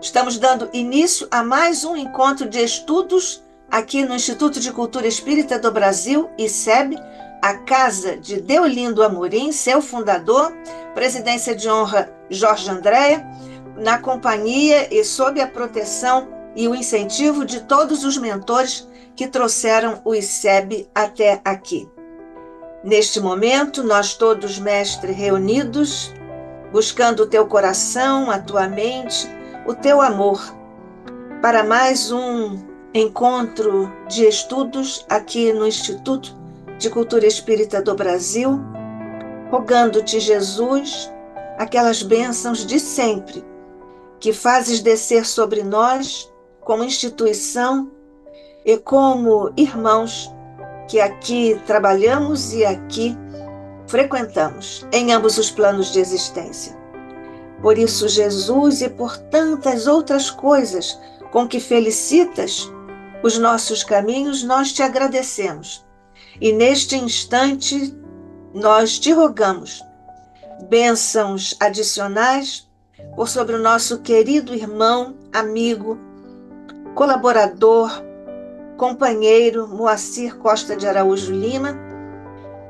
Estamos dando início a mais um encontro de estudos aqui no Instituto de Cultura Espírita do Brasil, ICEB, a casa de Deolindo Amorim, seu fundador, presidência de honra Jorge Andréa, na companhia e sob a proteção e o incentivo de todos os mentores que trouxeram o ICEB até aqui. Neste momento, nós todos, mestre, reunidos, buscando o teu coração, a tua mente, o teu amor, para mais um encontro de estudos aqui no Instituto de Cultura Espírita do Brasil, rogando-te, Jesus, aquelas bênçãos de sempre que fazes descer sobre nós como instituição e como irmãos que aqui trabalhamos e aqui frequentamos, em ambos os planos de existência. Por isso, Jesus, e por tantas outras coisas com que felicitas os nossos caminhos, nós te agradecemos. E neste instante, nós te rogamos bênçãos adicionais por sobre o nosso querido irmão, amigo, colaborador, companheiro Moacir Costa de Araújo Lima,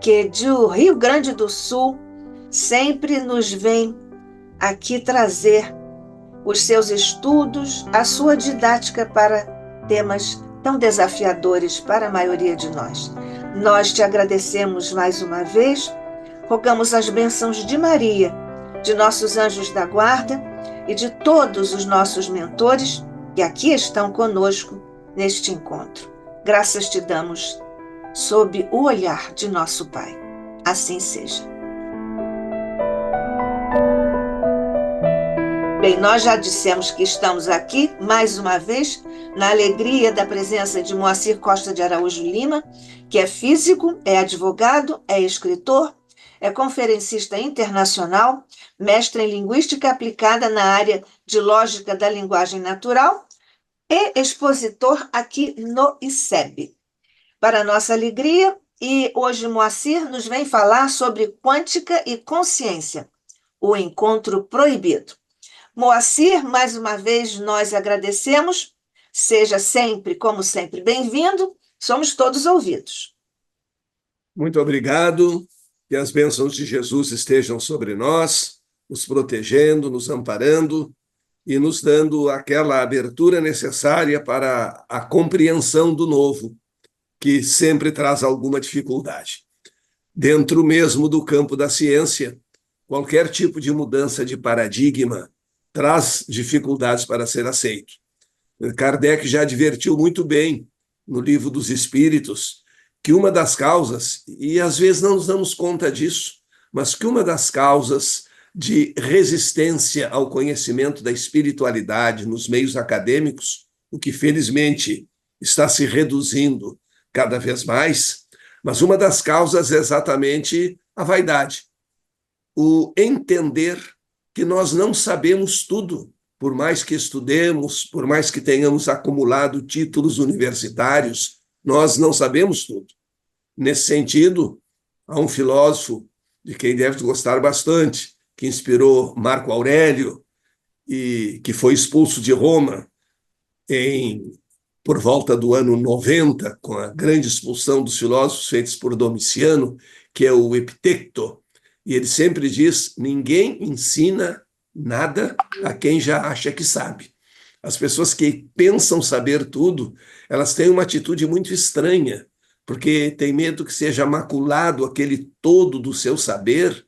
que do Rio Grande do Sul sempre nos vem aqui trazer os seus estudos, a sua didática para temas tão desafiadores para a maioria de nós. Nós te agradecemos mais uma vez, rogamos as bênçãos de Maria, de nossos anjos da guarda e de todos os nossos mentores que aqui estão conosco neste encontro. Graças te damos sob o olhar de nosso Pai. Assim seja. Bem, nós já dissemos que estamos aqui, mais uma vez, na alegria da presença de Moacir Costa de Araújo Lima, que é físico, é advogado, é escritor, é conferencista internacional, mestre em linguística aplicada na área de lógica da linguagem natural e expositor aqui no ICEB. Para nossa alegria, e hoje Moacir nos vem falar sobre quântica e consciência, o encontro proibido. Moacir, mais uma vez nós agradecemos, seja sempre, como sempre, bem-vindo, somos todos ouvidos. Muito obrigado, que as bênçãos de Jesus estejam sobre nós, nos protegendo, nos amparando e nos dando aquela abertura necessária para a compreensão do novo, que sempre traz alguma dificuldade. Dentro mesmo do campo da ciência, qualquer tipo de mudança de paradigma traz dificuldades para ser aceito. Kardec já advertiu muito bem, no Livro dos Espíritos, que uma das causas, e às vezes não nos damos conta disso, mas que uma das causas de resistência ao conhecimento da espiritualidade nos meios acadêmicos, o que felizmente está se reduzindo cada vez mais, mas uma das causas é exatamente a vaidade, o entender que nós não sabemos tudo, por mais que estudemos, por mais que tenhamos acumulado títulos universitários, nós não sabemos tudo. Nesse sentido, há um filósofo de quem deve gostar bastante, que inspirou Marco Aurélio e que foi expulso de Roma por volta do ano 90, com a grande expulsão dos filósofos feitos por Domiciano, que é o Epicteto. E ele sempre diz: ninguém ensina nada a quem já acha que sabe. As pessoas que pensam saber tudo, elas têm uma atitude muito estranha, porque têm medo que seja maculado aquele todo do seu saber,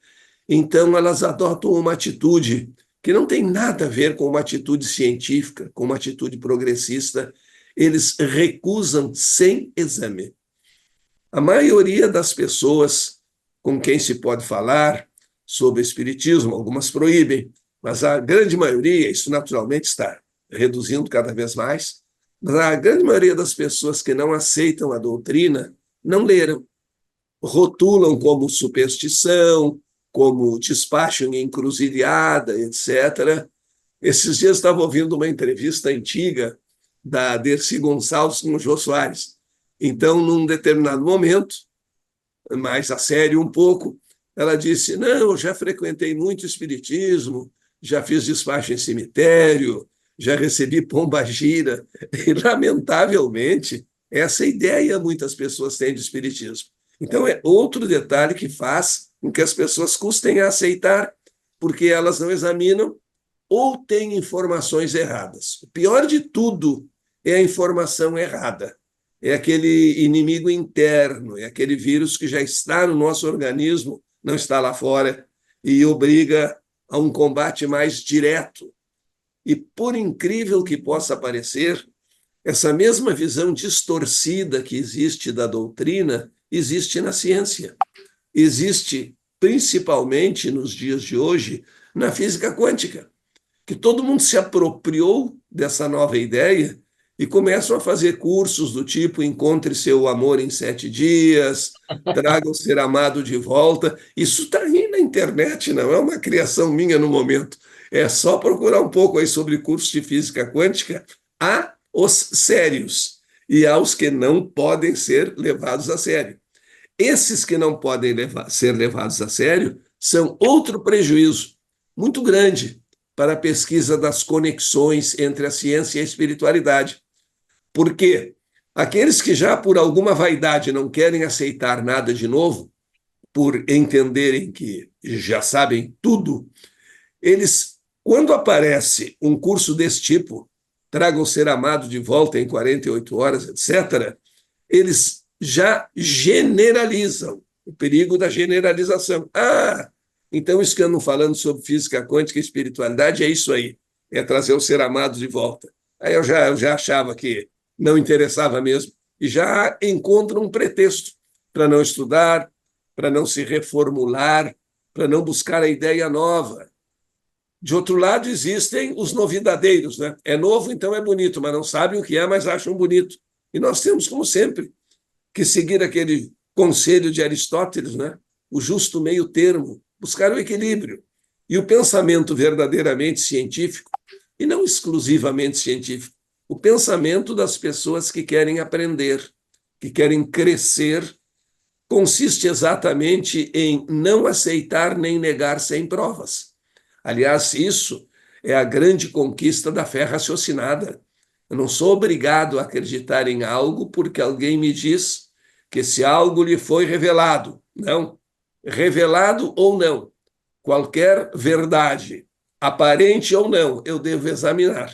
então elas adotam uma atitude que não tem nada a ver com uma atitude científica, com uma atitude progressista. Eles recusam sem exame. A maioria das pessoas com quem se pode falar sobre espiritismo, algumas proíbem, mas a grande maioria, isso naturalmente está reduzindo cada vez mais, mas a grande maioria das pessoas que não aceitam a doutrina não leram, rotulam como superstição, como despacho em encruzilhada, etc. Esses dias estava ouvindo uma entrevista antiga da Dercy Gonçalves com o Jô Soares. Então, num determinado momento, mais a sério um pouco, ela disse: não, eu já frequentei muito espiritismo, já fiz despacho em cemitério, já recebi pombagira, e, lamentavelmente, essa ideia muitas pessoas têm de espiritismo. Então, é outro detalhe que faz com que as pessoas custem a aceitar, porque elas não examinam ou têm informações erradas. O pior de tudo é a informação errada. É aquele inimigo interno, é aquele vírus que já está no nosso organismo, não está lá fora, e obriga a um combate mais direto. E, por incrível que possa parecer, essa mesma visão distorcida que existe da doutrina existe na ciência. Existe, principalmente nos dias de hoje, na física quântica, que todo mundo se apropriou dessa nova ideia e começam a fazer cursos do tipo encontre seu amor em 7 dias, traga o ser amado de volta. Isso está aí na internet, não é uma criação minha no momento. É só procurar um pouco aí sobre cursos de física quântica. Há os sérios e há os que não podem ser levados a sério. Esses que não podem ser levados a sério são outro prejuízo muito grande para a pesquisa das conexões entre a ciência e a espiritualidade. Porque aqueles que já por alguma vaidade não querem aceitar nada de novo, por entenderem que já sabem tudo, eles, quando aparece um curso desse tipo, traga o ser amado de volta em 48 horas, etc., eles já generalizam o perigo da generalização. Ah, então isso que eu ando falando sobre física quântica e espiritualidade é isso aí, é trazer o ser amado de volta. Aí eu já achava que não interessava mesmo, e já encontram um pretexto para não estudar, para não se reformular, para não buscar a ideia nova. De outro lado, existem os novidadeiros, né? É novo, então é bonito, mas não sabem o que é, mas acham bonito. E nós temos, como sempre, que seguir aquele conselho de Aristóteles, né? O justo meio termo, buscar o equilíbrio. E o pensamento verdadeiramente científico, e não exclusivamente científico, o pensamento das pessoas que querem aprender, que querem crescer, consiste exatamente em não aceitar nem negar sem provas. Aliás, isso é a grande conquista da fé raciocinada. Eu não sou obrigado a acreditar em algo porque alguém me diz que esse algo lhe foi revelado. Não. Revelado ou não, qualquer verdade, aparente ou não, eu devo examinar.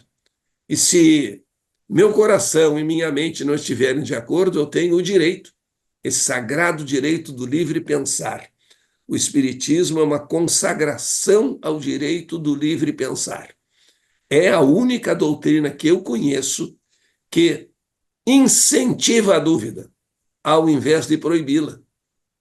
E se meu coração e minha mente não estiverem de acordo, eu tenho o direito, esse sagrado direito do livre pensar. O Espiritismo é uma consagração ao direito do livre pensar. É a única doutrina que eu conheço que incentiva a dúvida, ao invés de proibi-la,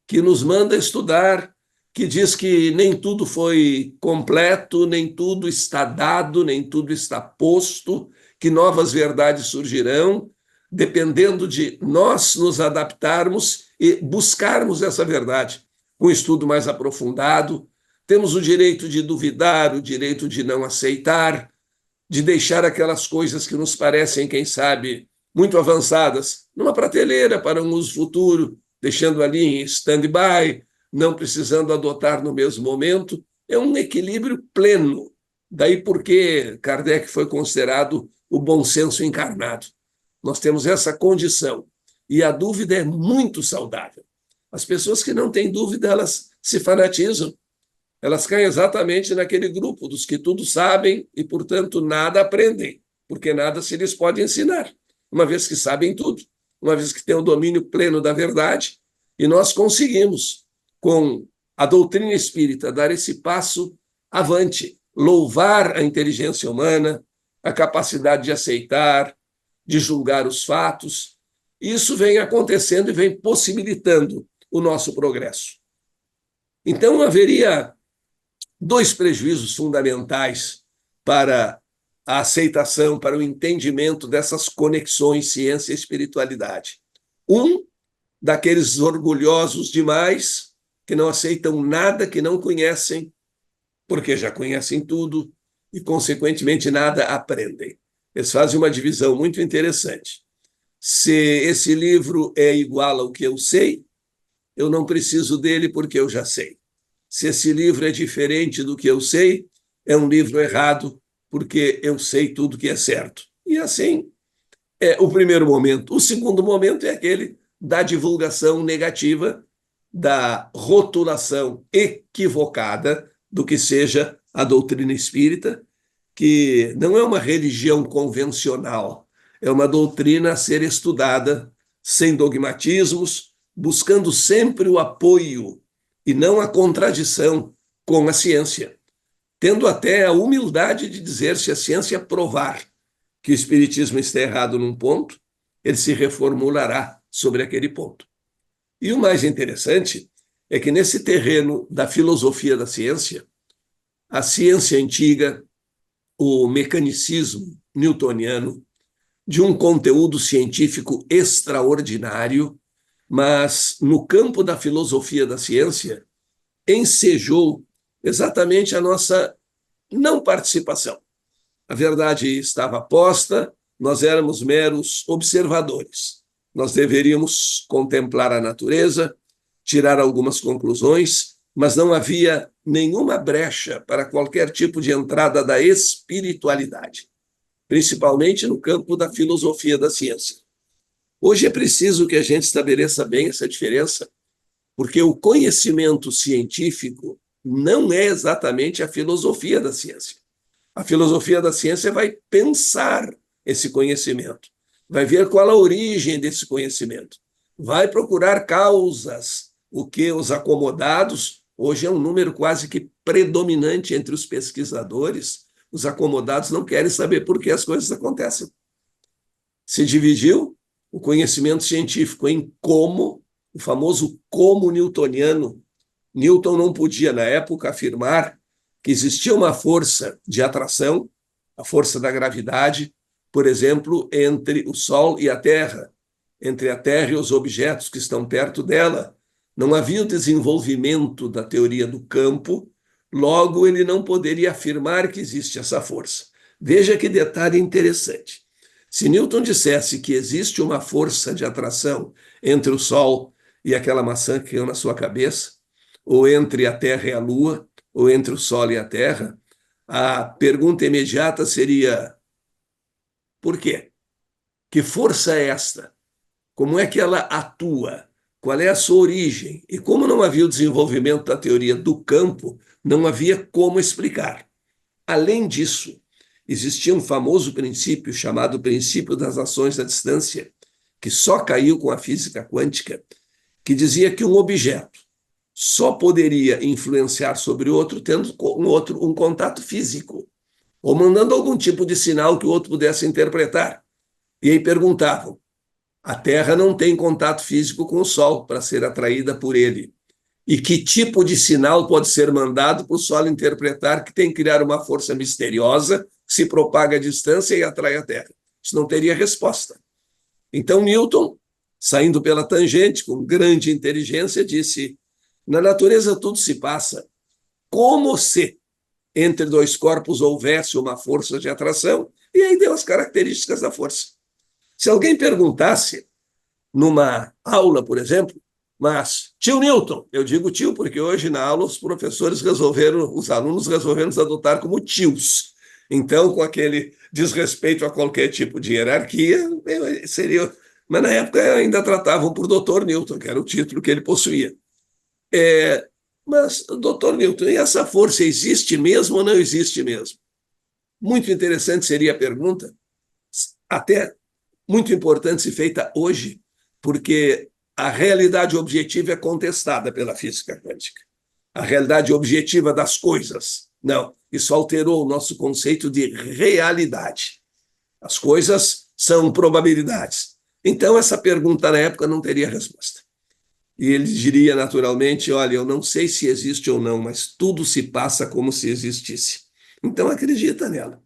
que nos manda estudar, que diz que nem tudo foi completo, nem tudo está dado, nem tudo está posto, que novas verdades surgirão, dependendo de nós nos adaptarmos e buscarmos essa verdade com um estudo mais aprofundado. Temos o direito de duvidar, o direito de não aceitar, de deixar aquelas coisas que nos parecem, quem sabe, muito avançadas, numa prateleira para um uso futuro, deixando ali em stand-by, não precisando adotar no mesmo momento. É um equilíbrio pleno. Daí porque Kardec foi considerado o bom senso encarnado. Nós temos essa condição. E a dúvida é muito saudável. As pessoas que não têm dúvida, elas se fanatizam. Elas caem exatamente naquele grupo dos que tudo sabem e, portanto, nada aprendem, porque nada se lhes pode ensinar, uma vez que sabem tudo, uma vez que têm o domínio pleno da verdade. E nós conseguimos, com a doutrina espírita, dar esse passo avante, louvar a inteligência humana, a capacidade de aceitar, de julgar os fatos. Isso vem acontecendo e vem possibilitando o nosso progresso. Então, haveria 2 prejuízos fundamentais para a aceitação, para o entendimento dessas conexões ciência e espiritualidade. Um, daqueles orgulhosos demais, que não aceitam nada que não conhecem, porque já conhecem tudo e, consequentemente, nada aprendem. Eles fazem uma divisão muito interessante. Se esse livro é igual ao que eu sei, eu não preciso dele porque eu já sei. Se esse livro é diferente do que eu sei, é um livro errado, porque eu sei tudo que é certo. E assim é o primeiro momento. O segundo momento é aquele da divulgação negativa, da rotulação equivocada do que seja a doutrina espírita, que não é uma religião convencional, é uma doutrina a ser estudada sem dogmatismos, buscando sempre o apoio e não a contradição com a ciência, tendo até a humildade de dizer, se a ciência provar que o espiritismo está errado num ponto, ele se reformulará sobre aquele ponto. E o mais interessante é que nesse terreno da filosofia da ciência, a ciência antiga, o mecanicismo newtoniano, de um conteúdo científico extraordinário, mas no campo da filosofia da ciência, ensejou exatamente a nossa não participação. A verdade estava posta, nós éramos meros observadores. Nós deveríamos contemplar a natureza, tirar algumas conclusões, mas não havia nenhuma brecha para qualquer tipo de entrada da espiritualidade, principalmente no campo da filosofia da ciência. Hoje é preciso que a gente estabeleça bem essa diferença, porque o conhecimento científico não é exatamente a filosofia da ciência. A filosofia da ciência vai pensar esse conhecimento, vai ver qual a origem desse conhecimento, vai procurar causas, o que os acomodados, hoje é um número quase que predominante entre os pesquisadores, os acomodados não querem saber por que as coisas acontecem. Se dividiu o conhecimento científico em como, o famoso como newtoniano. Newton não podia, na época, afirmar que existia uma força de atração, a força da gravidade, por exemplo, entre o Sol e a Terra, entre a Terra e os objetos que estão perto dela. Não havia o desenvolvimento da teoria do campo, logo ele não poderia afirmar que existe essa força. Veja que detalhe interessante. Se Newton dissesse que existe uma força de atração entre o Sol e aquela maçã que caiu na sua cabeça, ou entre a Terra e a Lua, ou entre o Sol e a Terra, a pergunta imediata seria: por quê? Que força é esta? Como é que ela atua? Qual é a sua origem? E como não havia o desenvolvimento da teoria do campo, não havia como explicar. Além disso, existia um famoso princípio chamado princípio das ações à distância, que só caiu com a física quântica, que dizia que um objeto só poderia influenciar sobre o outro tendo um contato físico, ou mandando algum tipo de sinal que o outro pudesse interpretar. E aí perguntavam: a Terra não tem contato físico com o Sol para ser atraída por ele. E que tipo de sinal pode ser mandado para o Sol interpretar que tem que criar uma força misteriosa que se propaga à distância e atrai a Terra? Isso não teria resposta. Então Newton, saindo pela tangente, com grande inteligência, disse: na natureza tudo se passa como se entre dois corpos houvesse uma força de atração, e aí deu as características da força. Se alguém perguntasse, numa aula, por exemplo, mas, tio Newton, eu digo tio porque hoje na aula os professores os alunos resolveram nos adotar como tios. Então, com aquele desrespeito a qualquer tipo de hierarquia, seria... Mas na época ainda tratavam por doutor Newton, que era o título que ele possuía. Mas, doutor Newton, e essa força existe mesmo ou não existe mesmo? Muito interessante seria a pergunta, até muito importante se feita hoje, porque a realidade objetiva é contestada pela física quântica. A realidade objetiva das coisas. Não, isso alterou o nosso conceito de realidade. As coisas são probabilidades. Então, essa pergunta na época não teria resposta. E ele diria naturalmente: olha, eu não sei se existe ou não, mas tudo se passa como se existisse. Então, acredita nela.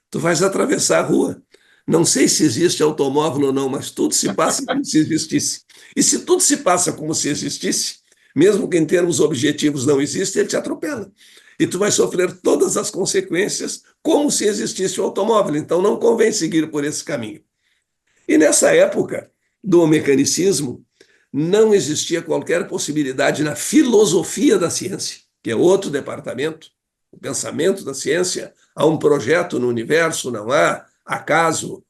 Tu vais atravessar a rua. Não sei se existe automóvel ou não, mas tudo se passa como se existisse. E se tudo se passa como se existisse, mesmo que em termos objetivos não existe, ele te atropela. E tu vai sofrer todas as consequências como se existisse o automóvel. Então não convém seguir por esse caminho. E nessa época do mecanicismo, não existia qualquer possibilidade na filosofia da ciência, que é outro departamento, o pensamento da ciência, Há um projeto no universo, não há acaso,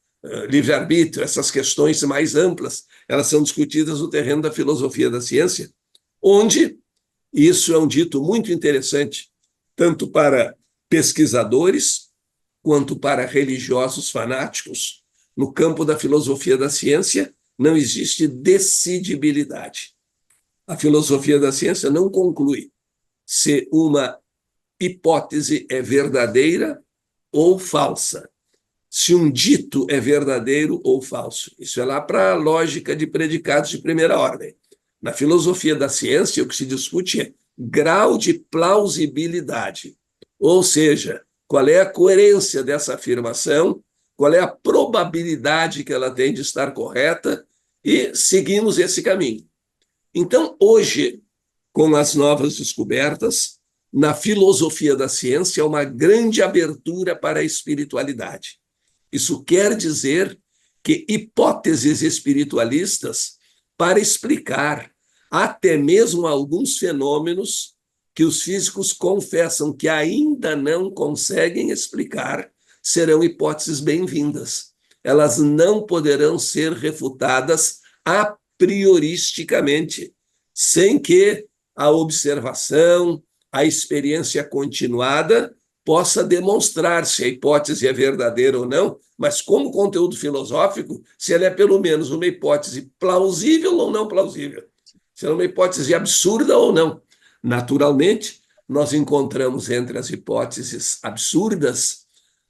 livre-arbítrio, essas questões mais amplas, elas são discutidas no terreno da filosofia da ciência, onde isso é um dito muito interessante, tanto para pesquisadores quanto para religiosos fanáticos. No campo da filosofia da ciência, não existe decidibilidade. A filosofia da ciência não conclui se uma hipótese é verdadeira ou falsa, se um dito é verdadeiro ou falso. Isso é lá para a lógica de predicados de primeira ordem. Na filosofia da ciência, o que se discute é grau de plausibilidade, ou seja, qual é a coerência dessa afirmação, qual é a probabilidade que ela tem de estar correta, e seguimos esse caminho. Então, hoje, com as novas descobertas, na filosofia da ciência, há uma grande abertura para a espiritualidade. Isso quer dizer que hipóteses espiritualistas para explicar até mesmo alguns fenômenos que os físicos confessam que ainda não conseguem explicar, serão hipóteses bem-vindas. Elas não poderão ser refutadas a prioristicamente, sem que a observação, a experiência continuada possa demonstrar se a hipótese é verdadeira ou não, mas como conteúdo filosófico, se ela é pelo menos uma hipótese plausível ou não plausível, se ela é uma hipótese absurda ou não. Naturalmente, nós encontramos entre as hipóteses absurdas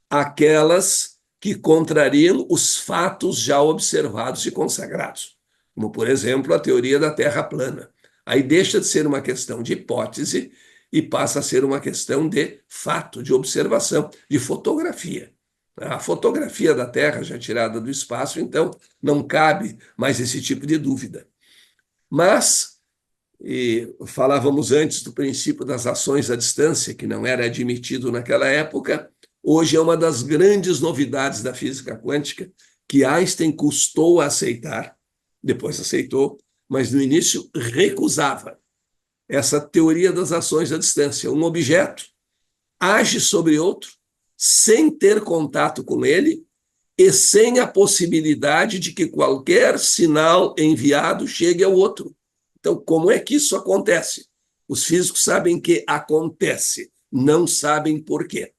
aquelas que contrariam os fatos já observados e consagrados, como, por exemplo, a teoria da Terra plana. Aí deixa de ser uma questão de hipótese e passa a ser uma questão de fato, de observação, de fotografia. A fotografia da Terra já tirada do espaço, então não cabe mais esse tipo de dúvida. Mas, falávamos antes do princípio das ações à distância, que não era admitido naquela época, hoje é uma das grandes novidades da física quântica, que Einstein custou a aceitar, depois aceitou, mas no início recusava essa teoria das ações à distância. Um objeto age sobre outro sem ter contato com ele e sem a possibilidade de que qualquer sinal enviado chegue ao outro. Então, como é que isso acontece? Os físicos sabem que acontece, não sabem por quê.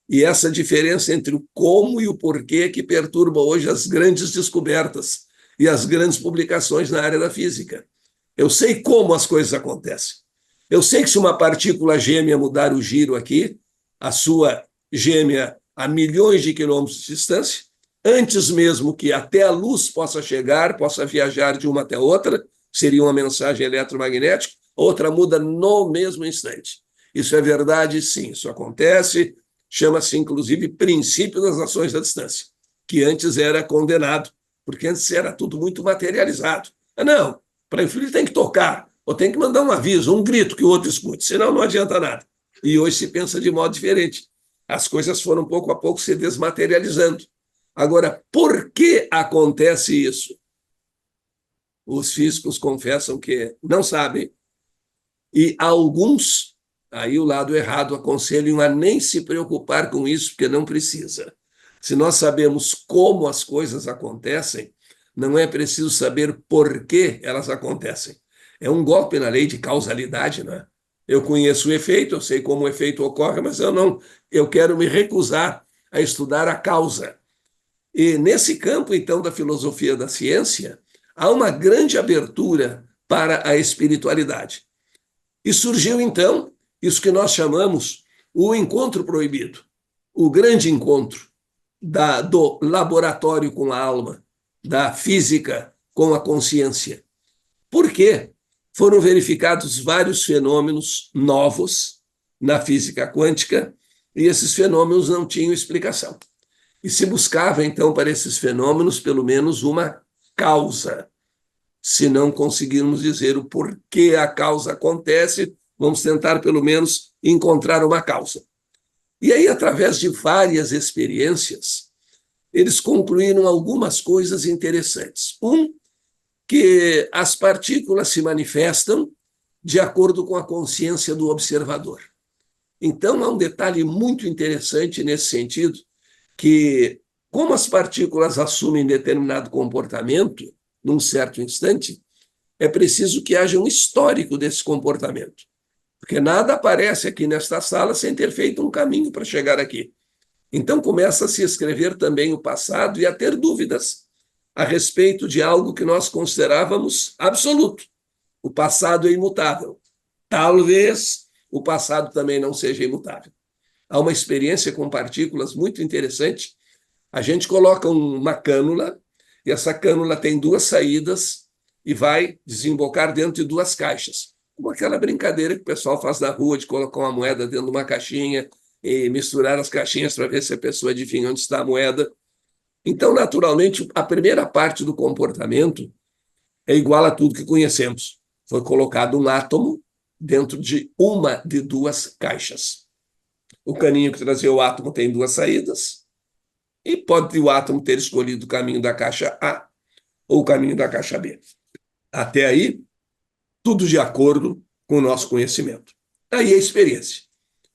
E essa diferença entre o como e o porquê que perturba hoje as grandes descobertas e as grandes publicações na área da física. Eu sei como as coisas acontecem. Eu sei que se uma partícula gêmea mudar o giro aqui, a sua gêmea a milhões de quilômetros de distância, antes mesmo que até a luz possa chegar, possa viajar de uma até outra, seria uma mensagem eletromagnética, outra muda no mesmo instante. Isso é verdade, sim, isso acontece, chama-se inclusive princípio das ações à distância, que antes era condenado, porque antes era tudo muito materializado. Não, para influir tem que tocar, ou tem que mandar um aviso, um grito que o outro escute, senão não adianta nada. E hoje se pensa de modo diferente. As coisas foram pouco a pouco se desmaterializando. Agora, por que acontece isso? Os físicos confessam que não sabem, e alguns, aí o lado errado, aconselham a nem se preocupar com isso, porque não precisa. Se nós sabemos como as coisas acontecem, não é preciso saber por que elas acontecem. É um golpe na lei de causalidade, não é? Eu conheço o efeito, eu sei como o efeito ocorre, mas eu quero me recusar a estudar a causa. E nesse campo, então, da filosofia da ciência, há uma grande abertura para a espiritualidade. E surgiu, então, isso que nós chamamos o encontro proibido, o grande encontro do laboratório com a alma, da física com a consciência. Por quê? Foram verificados vários fenômenos novos na física quântica e esses fenômenos não tinham explicação. E se buscava, então, para esses fenômenos, pelo menos uma causa. Se não conseguirmos dizer o porquê a causa acontece, vamos tentar, pelo menos, encontrar uma causa. E aí, através de várias experiências, eles concluíram algumas coisas interessantes. Que as partículas se manifestam de acordo com a consciência do observador. Então, há um detalhe muito interessante nesse sentido, que como as partículas assumem determinado comportamento, num certo instante, é preciso que haja um histórico desse comportamento. Porque nada aparece aqui nesta sala sem ter feito um caminho para chegar aqui. Então começa a se escrever também o passado e a ter dúvidas a respeito de algo que nós considerávamos absoluto. O passado é imutável. Talvez o passado também não seja imutável. Há uma experiência com partículas muito interessante. A gente coloca uma cânula e essa cânula tem duas saídas e vai desembocar dentro de duas caixas. Como aquela brincadeira que o pessoal faz na rua de colocar uma moeda dentro de uma caixinha e misturar as caixinhas para ver se a pessoa adivinha onde está a moeda. Então, naturalmente, a primeira parte do comportamento é igual a tudo que conhecemos. Foi colocado um átomo dentro de uma de duas caixas. O caninho que trazia o átomo tem duas saídas e pode o átomo ter escolhido o caminho da caixa A ou o caminho da caixa B. Até aí, tudo de acordo com o nosso conhecimento. Aí a experiência.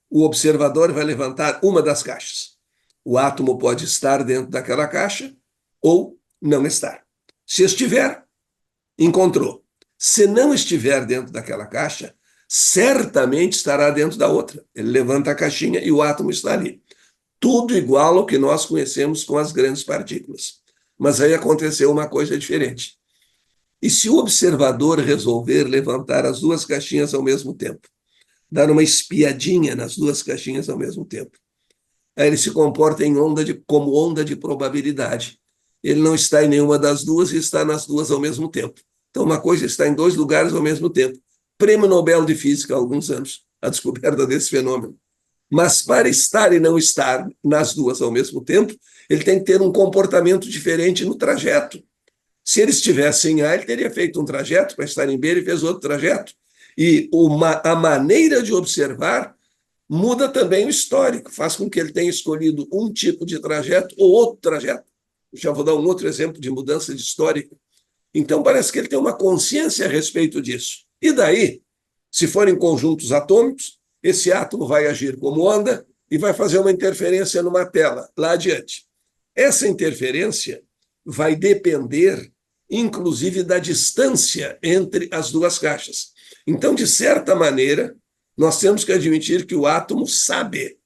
O observador vai levantar uma das caixas. O átomo pode estar dentro daquela caixa ou não estar. Se estiver, encontrou. Se não estiver dentro daquela caixa, certamente estará dentro da outra. Ele levanta a caixinha e o átomo está ali. Tudo igual ao que nós conhecemos com as grandes partículas. Mas aí aconteceu uma coisa diferente. E se o observador resolver levantar as duas caixinhas ao mesmo tempo, dar uma espiadinha nas duas caixinhas ao mesmo tempo, aí ele se comporta como onda de probabilidade. Ele não está em nenhuma das duas e está nas duas ao mesmo tempo. Então, uma coisa está em dois lugares ao mesmo tempo. Prêmio Nobel de Física há alguns anos, a descoberta desse fenômeno. Mas para estar e não estar nas duas ao mesmo tempo, ele tem que ter um comportamento diferente no trajeto. Se ele estivesse em A, ele teria feito um trajeto, para estar em B, ele fez outro trajeto. E a maneira de observar muda também o histórico, faz com que ele tenha escolhido um tipo de trajeto ou outro trajeto. Já vou dar um outro exemplo de mudança de histórico. Então, parece que ele tem uma consciência a respeito disso. E daí, se forem conjuntos atômicos, esse átomo vai agir como onda e vai fazer uma interferência numa tela, lá adiante. Essa interferência vai depender, inclusive, da distância entre as duas caixas. Então, de certa maneira, nós temos que admitir que o átomo sabe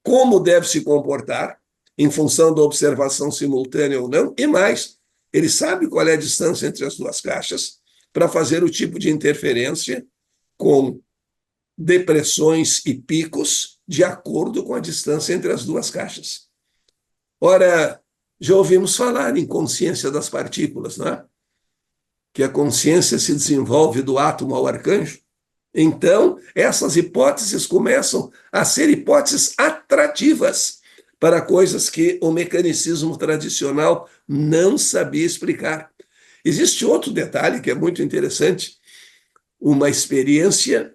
como deve se comportar, em função da observação simultânea ou não, e mais, ele sabe qual é a distância entre as duas caixas para fazer o tipo de interferência com depressões e picos de acordo com a distância entre as duas caixas. Ora, já ouvimos falar em consciência das partículas, não é? Que a consciência se desenvolve do átomo ao arcanjo. Então, essas hipóteses começam a ser hipóteses atrativas para coisas que o mecanicismo tradicional não sabia explicar. Existe outro detalhe que é muito interessante, uma experiência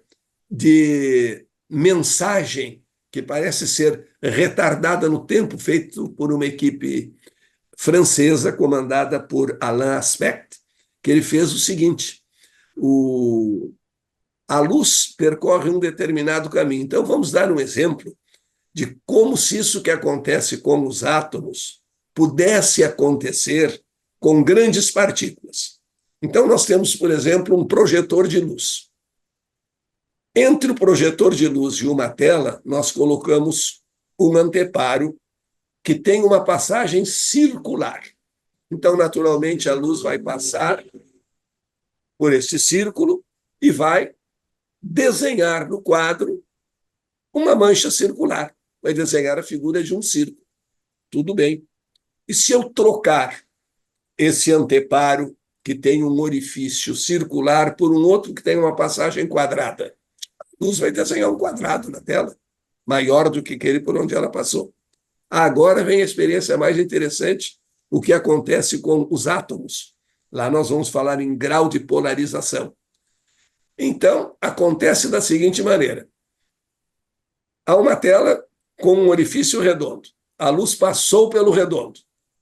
de mensagem que parece ser retardada no tempo, feito por uma equipe francesa comandada por Alain Aspect, que ele fez o seguinte: a luz percorre um determinado caminho. Então, vamos dar um exemplo de como se isso que acontece com os átomos pudesse acontecer com grandes partículas. Então, nós temos, por exemplo, um projetor de luz. Entre o projetor de luz e uma tela, nós colocamos um anteparo que tem uma passagem circular. Então, naturalmente, a luz vai passar por esse círculo e vai desenhar no quadro uma mancha circular. Vai desenhar a figura de um círculo. Tudo bem. E se eu trocar esse anteparo, que tem um orifício circular, por um outro que tem uma passagem quadrada? A luz vai desenhar um quadrado na tela, maior do que aquele por onde ela passou. Agora vem a experiência mais interessante, o que acontece com os átomos. Lá nós vamos falar em grau de polarização. Então, acontece da seguinte maneira. Há uma tela com um orifício redondo. A luz passou pelo redondo.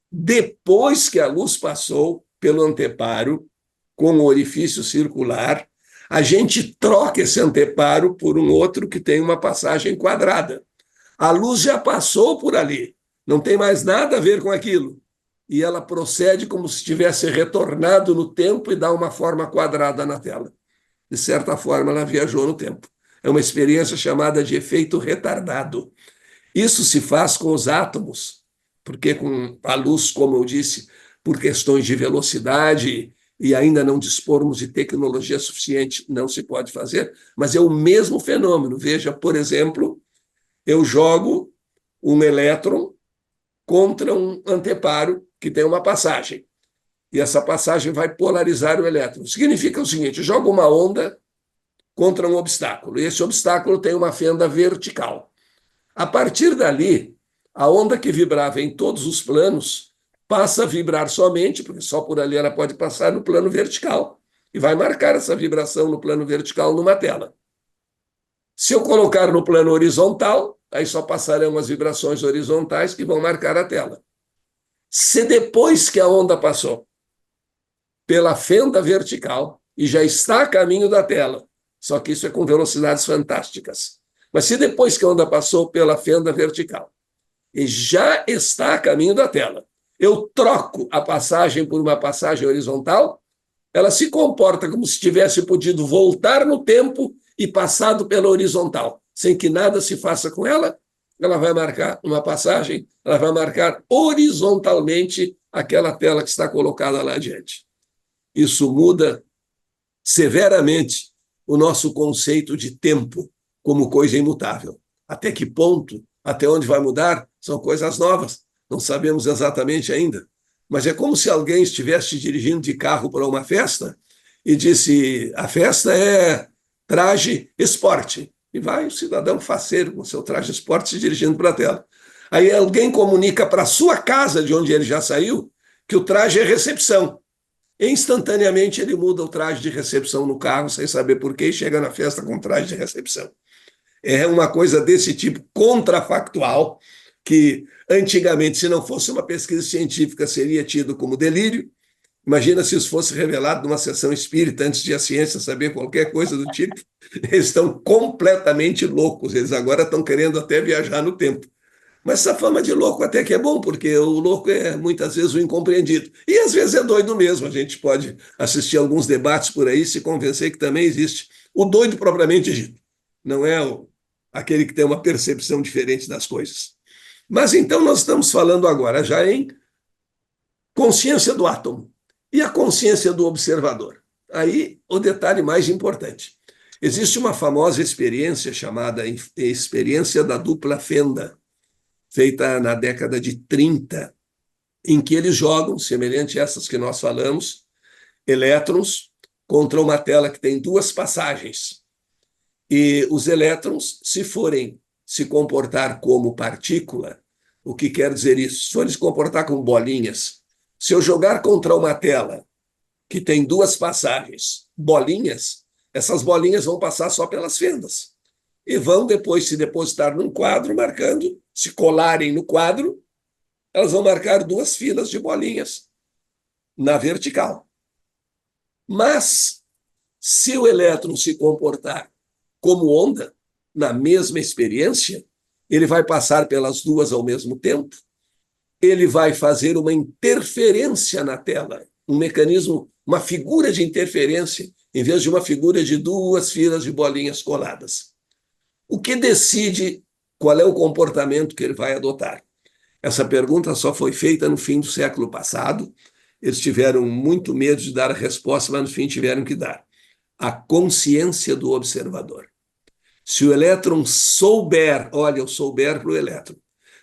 Depois que a luz passou pelo anteparo, com o orifício circular, A gente troca esse anteparo por um outro que tem uma passagem quadrada. A luz já passou por ali, não tem mais nada a ver com aquilo. E ela procede como se tivesse retornado no tempo e dá uma forma quadrada na tela. De certa forma, ela viajou no tempo. É uma experiência chamada de efeito retardado. Isso se faz com os átomos, porque com a luz, como eu disse, por questões de velocidade e ainda não dispormos de tecnologia suficiente, não se pode fazer, mas é o mesmo fenômeno. Veja, por exemplo, eu jogo um elétron contra um anteparo que tem uma passagem. E essa passagem vai polarizar o elétron. Significa o seguinte: eu jogo uma onda contra um obstáculo, e esse obstáculo tem uma fenda vertical. A partir dali, a onda que vibrava em todos os planos passa a vibrar somente, porque só por ali ela pode passar, no plano vertical. E vai marcar essa vibração no plano vertical numa tela. Se eu colocar no plano horizontal, aí só passarão as vibrações horizontais que vão marcar a tela. Se depois que a onda passou pela fenda vertical e já está a caminho da tela, só que isso é com velocidades fantásticas, mas se depois que a onda passou pela fenda vertical e já está a caminho da tela, eu troco a passagem por uma passagem horizontal, ela se comporta como se tivesse podido voltar no tempo e passado pela horizontal, sem que nada se faça com ela. Ela vai marcar uma passagem, ela vai marcar horizontalmente aquela tela que está colocada lá adiante. Isso muda severamente o nosso conceito de tempo como coisa imutável. Até que ponto, até onde vai mudar, são coisas novas. Não sabemos exatamente ainda. Mas é como se alguém estivesse dirigindo de carro para uma festa e disse: a festa é traje esporte. E vai o cidadão faceiro com seu traje esporte se dirigindo para a tela. Aí alguém comunica para a sua casa, de onde ele já saiu, que o traje é recepção. E instantaneamente ele muda o traje de recepção no carro, sem saber por quê, e chega na festa com traje de recepção. É uma coisa desse tipo contrafactual, que antigamente, se não fosse uma pesquisa científica, seria tido como delírio. Imagina se isso fosse revelado numa sessão espírita antes de a ciência saber qualquer coisa do tipo. Eles estão completamente loucos, eles agora estão querendo até viajar no tempo. Mas essa fama de louco até que é bom, porque o louco é muitas vezes o incompreendido. E às vezes é doido mesmo. A gente pode assistir alguns debates por aí e se convencer que também existe o doido propriamente dito. Não é aquele que tem uma percepção diferente das coisas. Mas então nós estamos falando agora já em consciência do átomo e a consciência do observador. Aí o detalhe mais importante. Existe uma famosa experiência chamada experiência da dupla fenda, feita na década de 30, em que eles jogam, semelhante a essas que nós falamos, elétrons contra uma tela que tem duas passagens. E os elétrons, se forem se comportar como partícula, o que quer dizer isso? Se forem se comportar como bolinhas, se eu jogar contra uma tela que tem duas passagens, bolinhas, essas bolinhas vão passar só pelas fendas e vão depois se depositar num quadro, marcando, se colarem no quadro, elas vão marcar duas filas de bolinhas na vertical. Mas, se o elétron se comportar como onda, na mesma experiência, ele vai passar pelas duas ao mesmo tempo, ele vai fazer uma interferência na tela, um mecanismo, uma figura de interferência, em vez de uma figura de duas filas de bolinhas coladas. O que decide qual é o comportamento que ele vai adotar? Essa pergunta só foi feita no fim do século passado. Eles tiveram muito medo de dar a resposta, mas no fim tiveram que dar. A consciência do observador. Se o elétron souber, olha, eu souber para o elétron,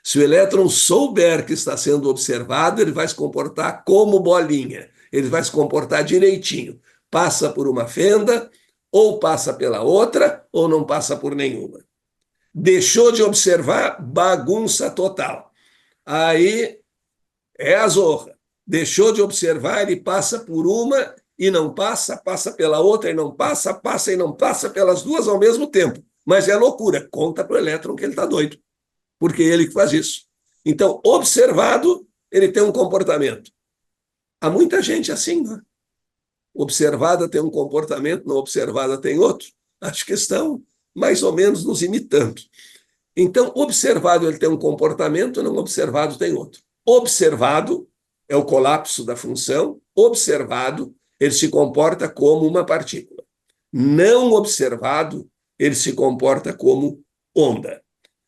se o elétron souber que está sendo observado, ele vai se comportar como bolinha, ele vai se comportar direitinho. Passa por uma fenda, ou passa pela outra, ou não passa por nenhuma. Deixou de observar, bagunça total. Aí é a zorra. Deixou de observar, ele passa por uma e não passa, passa pela outra e não passa, passa e não passa pelas duas ao mesmo tempo. Mas é loucura. Conta para o elétron que ele está doido, porque é ele que faz isso. Então, observado, ele tem um comportamento. Há muita gente assim, né? observada tem um comportamento, não observada tem outro. Acho que estão mais ou menos nos imitando. Então, observado ele tem um comportamento, não observado tem outro. Observado é o colapso da função, observado ele se comporta como uma partícula. Não observado, ele se comporta como onda.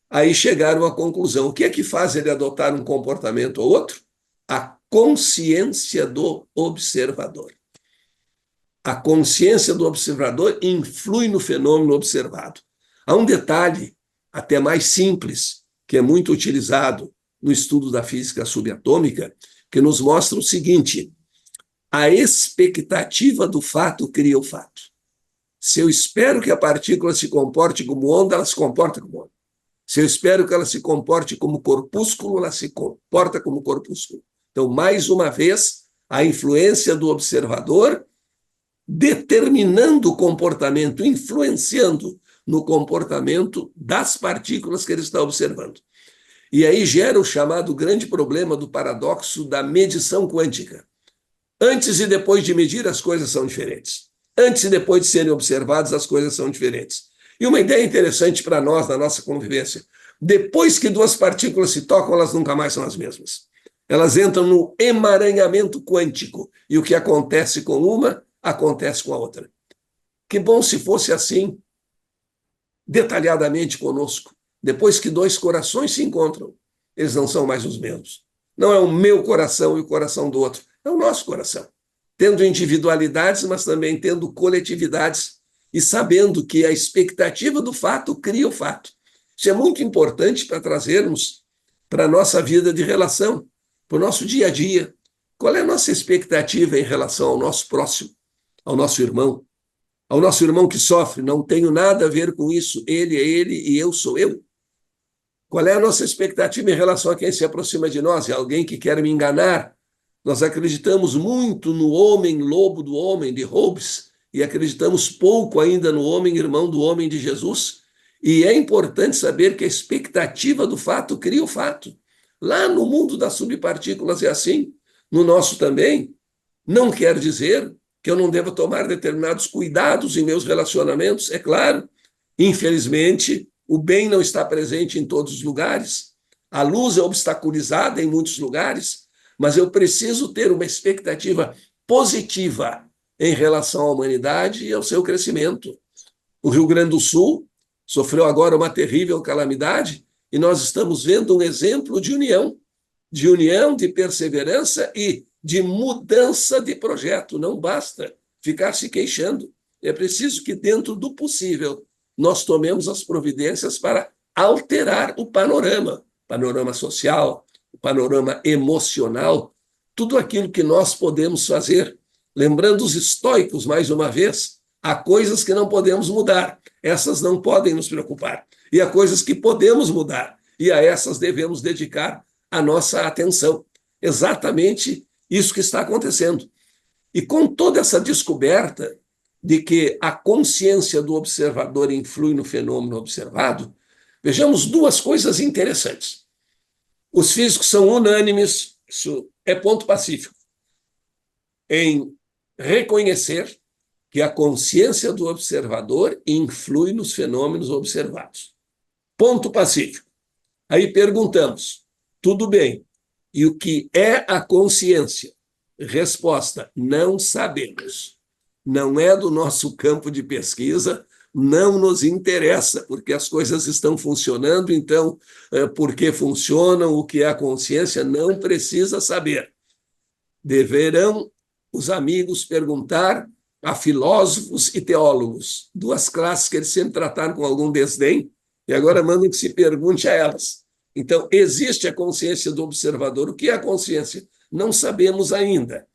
Aí chegaram à conclusão. O que é que faz ele adotar um comportamento ou outro? A consciência do observador. A consciência do observador influi no fenômeno observado. Há um detalhe até mais simples, que é muito utilizado no estudo da física subatômica, que nos mostra o seguinte: a expectativa do fato cria o fato. Se eu espero que a partícula se comporte como onda, ela se comporta como onda. Se eu espero que ela se comporte como corpúsculo, ela se comporta como corpúsculo. Então, mais uma vez, a influência do observador determinando o comportamento, influenciando no comportamento das partículas que ele está observando. E aí gera o chamado grande problema do paradoxo da medição quântica. Antes e depois de medir, as coisas são diferentes. Antes e depois de serem observadas, as coisas são diferentes. E uma ideia interessante para nós, na nossa convivência: depois que duas partículas se tocam, elas nunca mais são as mesmas. Elas entram no emaranhamento quântico, e o que acontece com uma, acontece com a outra. Que bom se fosse assim, detalhadamente conosco. Depois que dois corações se encontram, eles não são mais os mesmos. Não é o meu coração e o coração do outro, é o nosso coração. Tendo individualidades, mas também tendo coletividades, e sabendo que a expectativa do fato cria o fato. Isso é muito importante para trazermos para a nossa vida de relação, para o nosso dia a dia. Qual é a nossa expectativa em relação ao nosso próximo, ao nosso irmão? Ao nosso irmão que sofre, não tenho nada a ver com isso, ele é ele e eu sou eu. Qual é a nossa expectativa em relação a quem se aproxima de nós? É alguém que quer me enganar? Nós acreditamos muito no homem lobo do homem, de Hobbes, e acreditamos pouco ainda no homem irmão do homem de Jesus. E é importante saber que a expectativa do fato cria o fato. Lá no mundo das subpartículas é assim, no nosso também. Não quer dizer que eu não deva tomar determinados cuidados em meus relacionamentos, é claro. Infelizmente, o bem não está presente em todos os lugares. A luz é obstaculizada em muitos lugares, mas eu preciso ter uma expectativa positiva em relação à humanidade e ao seu crescimento. O Rio Grande do Sul sofreu agora uma terrível calamidade e nós estamos vendo um exemplo de união, de perseverança e de mudança de projeto. Não basta ficar se queixando. É preciso que, dentro do possível, nós tomemos as providências para alterar o panorama social, o panorama emocional, tudo aquilo que nós podemos fazer. Lembrando os estoicos, mais uma vez, há coisas que não podemos mudar, essas não podem nos preocupar. E há coisas que podemos mudar, e a essas devemos dedicar a nossa atenção. Exatamente isso que está acontecendo. E com toda essa descoberta de que a consciência do observador influi no fenômeno observado, vejamos duas coisas interessantes. Os físicos são unânimes, isso é ponto pacífico, em reconhecer que a consciência do observador influi nos fenômenos observados. Ponto pacífico. Aí perguntamos, tudo bem, e o que é a consciência? Resposta, não sabemos. Não é do nosso campo de pesquisa, não nos interessa, porque as coisas estão funcionando, então, por que funcionam, o que é a consciência, não precisa saber. Deverão os amigos perguntar a filósofos e teólogos, duas classes que eles sempre trataram com algum desdém, e agora mandam que se pergunte a elas. Então, existe a consciência do observador. O que é a consciência? Não sabemos ainda,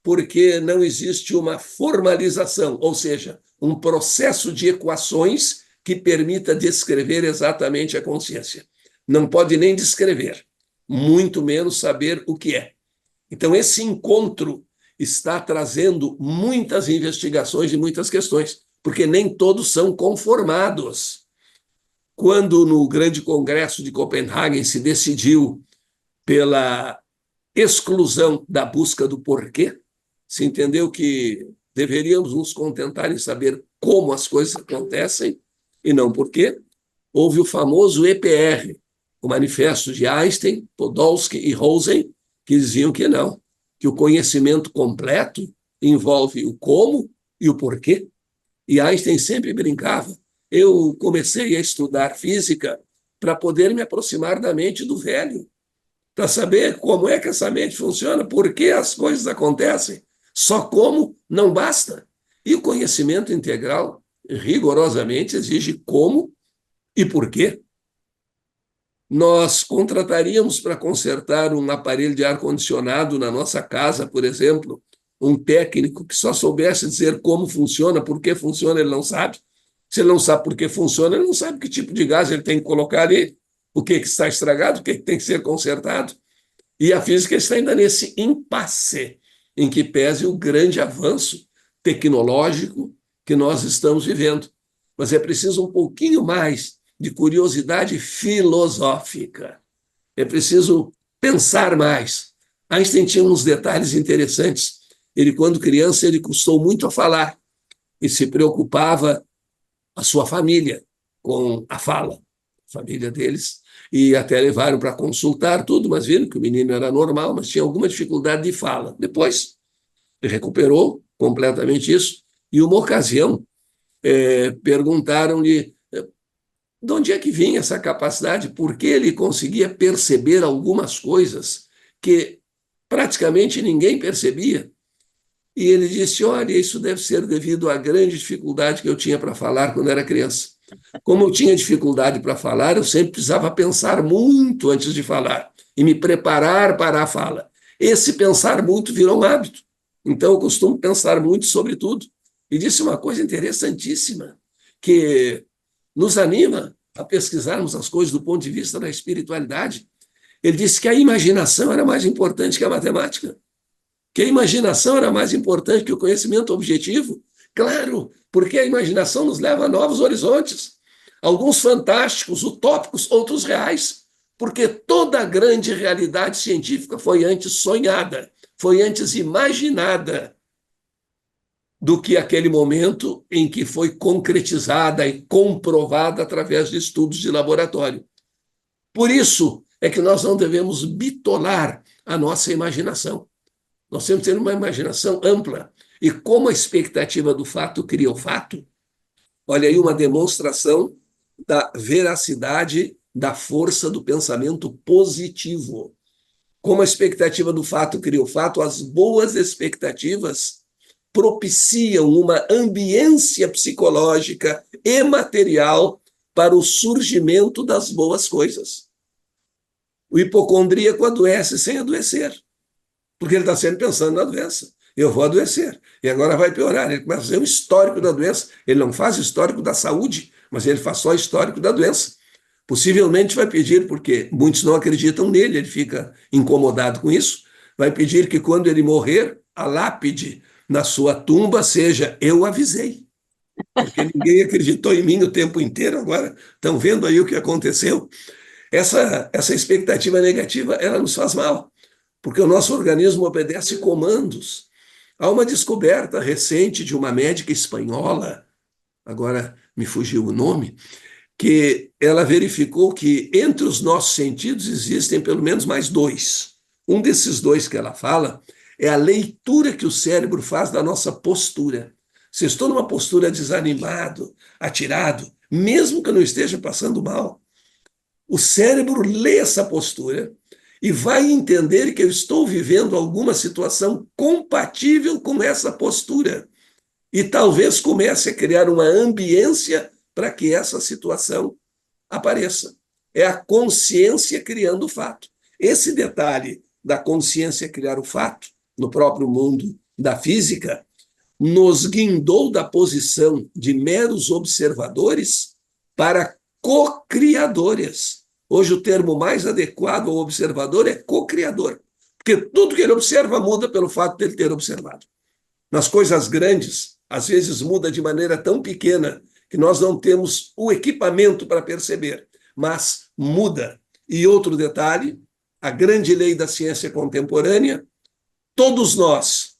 porque não existe uma formalização, ou seja, um processo de equações que permita descrever exatamente a consciência. Não pode nem descrever, muito menos saber o que é. Então, esse encontro está trazendo muitas investigações e muitas questões, porque nem todos são conformados. Quando no Grande Congresso de Copenhague se decidiu pela exclusão da busca do porquê, se entendeu que deveríamos nos contentar em saber como as coisas acontecem e não por quê. Houve o famoso EPR, o Manifesto de Einstein, Podolsky e Rosen, que diziam que não, que o conhecimento completo envolve o como e o porquê. E Einstein sempre brincava. Eu comecei a estudar física para poder me aproximar da mente do velho, para saber como é que essa mente funciona, por que as coisas acontecem. Só como não basta. E o conhecimento integral, rigorosamente, exige como e por quê. Nós contrataríamos para consertar um aparelho de ar-condicionado na nossa casa, por exemplo, um técnico que só soubesse dizer como funciona, por que funciona, ele não sabe. Se ele não sabe por que funciona, ele não sabe que tipo de gás ele tem que colocar ali, o que está estragado, o que tem que ser consertado. E a física está ainda nesse impasse em que pese o grande avanço tecnológico que nós estamos vivendo. Mas é preciso um pouquinho mais de curiosidade filosófica. É preciso pensar mais. Einstein tinha uns detalhes interessantes. Ele, quando criança, ele custou muito a falar e se preocupava a sua família com a fala, a família deles, e até levaram para consultar tudo, mas viram que o menino era normal, mas tinha alguma dificuldade de fala. Depois, ele recuperou completamente isso, e uma ocasião perguntaram-lhe de onde é que vinha essa capacidade, por que ele conseguia perceber algumas coisas que praticamente ninguém percebia. E ele disse, olha, isso deve ser devido à grande dificuldade que eu tinha para falar quando era criança. Como eu tinha dificuldade para falar, eu sempre precisava pensar muito antes de falar e me preparar para a fala. Esse pensar muito virou um hábito. Então, eu costumo pensar muito sobre tudo. E disse uma coisa interessantíssima, que nos anima a pesquisarmos as coisas do ponto de vista da espiritualidade. Ele disse que a imaginação era mais importante que a matemática, que a imaginação era mais importante que o conhecimento objetivo. Claro, porque a imaginação nos leva a novos horizontes, alguns fantásticos, utópicos, outros reais, porque toda a grande realidade científica foi antes sonhada, foi antes imaginada do que aquele momento em que foi concretizada e comprovada através de estudos de laboratório. Por isso é que nós não devemos bitolar a nossa imaginação. Nós temos que ter uma imaginação ampla. E como a expectativa do fato cria o fato, olha aí uma demonstração da veracidade, da força do pensamento positivo. Como a expectativa do fato cria o fato, as boas expectativas propiciam uma ambiência psicológica e material para o surgimento das boas coisas. O hipocondríaco adoece sem adoecer, porque ele está sempre pensando na doença. Eu vou adoecer, e agora vai piorar. Ele começa a fazer um histórico da doença. Ele não faz histórico da saúde, mas ele faz só histórico da doença. Possivelmente vai pedir, porque muitos não acreditam nele, ele fica incomodado com isso, vai pedir que quando ele morrer, a lápide na sua tumba seja eu avisei, porque ninguém acreditou em mim o tempo inteiro, agora estão vendo aí o que aconteceu. Essa expectativa negativa, ela nos faz mal, porque o nosso organismo obedece comandos. Há uma descoberta recente de uma médica espanhola, agora me fugiu o nome, que ela verificou que entre os nossos sentidos existem pelo menos mais dois. Um desses dois que ela fala é a leitura que o cérebro faz da nossa postura. Se eu estou numa postura desanimado, atirado, mesmo que eu não esteja passando mal, o cérebro lê essa postura e vai entender que eu estou vivendo alguma situação compatível com essa postura. E talvez comece a criar uma ambiência para que essa situação apareça. É a consciência criando o fato. Esse detalhe da consciência criar o fato, no próprio mundo da física, nos guindou da posição de meros observadores para co-criadores. Hoje o termo mais adequado ao observador é co-criador, porque tudo que ele observa muda pelo fato de ele ter observado. Nas coisas grandes, às vezes muda de maneira tão pequena que nós não temos o equipamento para perceber, mas muda. E outro detalhe, a grande lei da ciência contemporânea, todos nós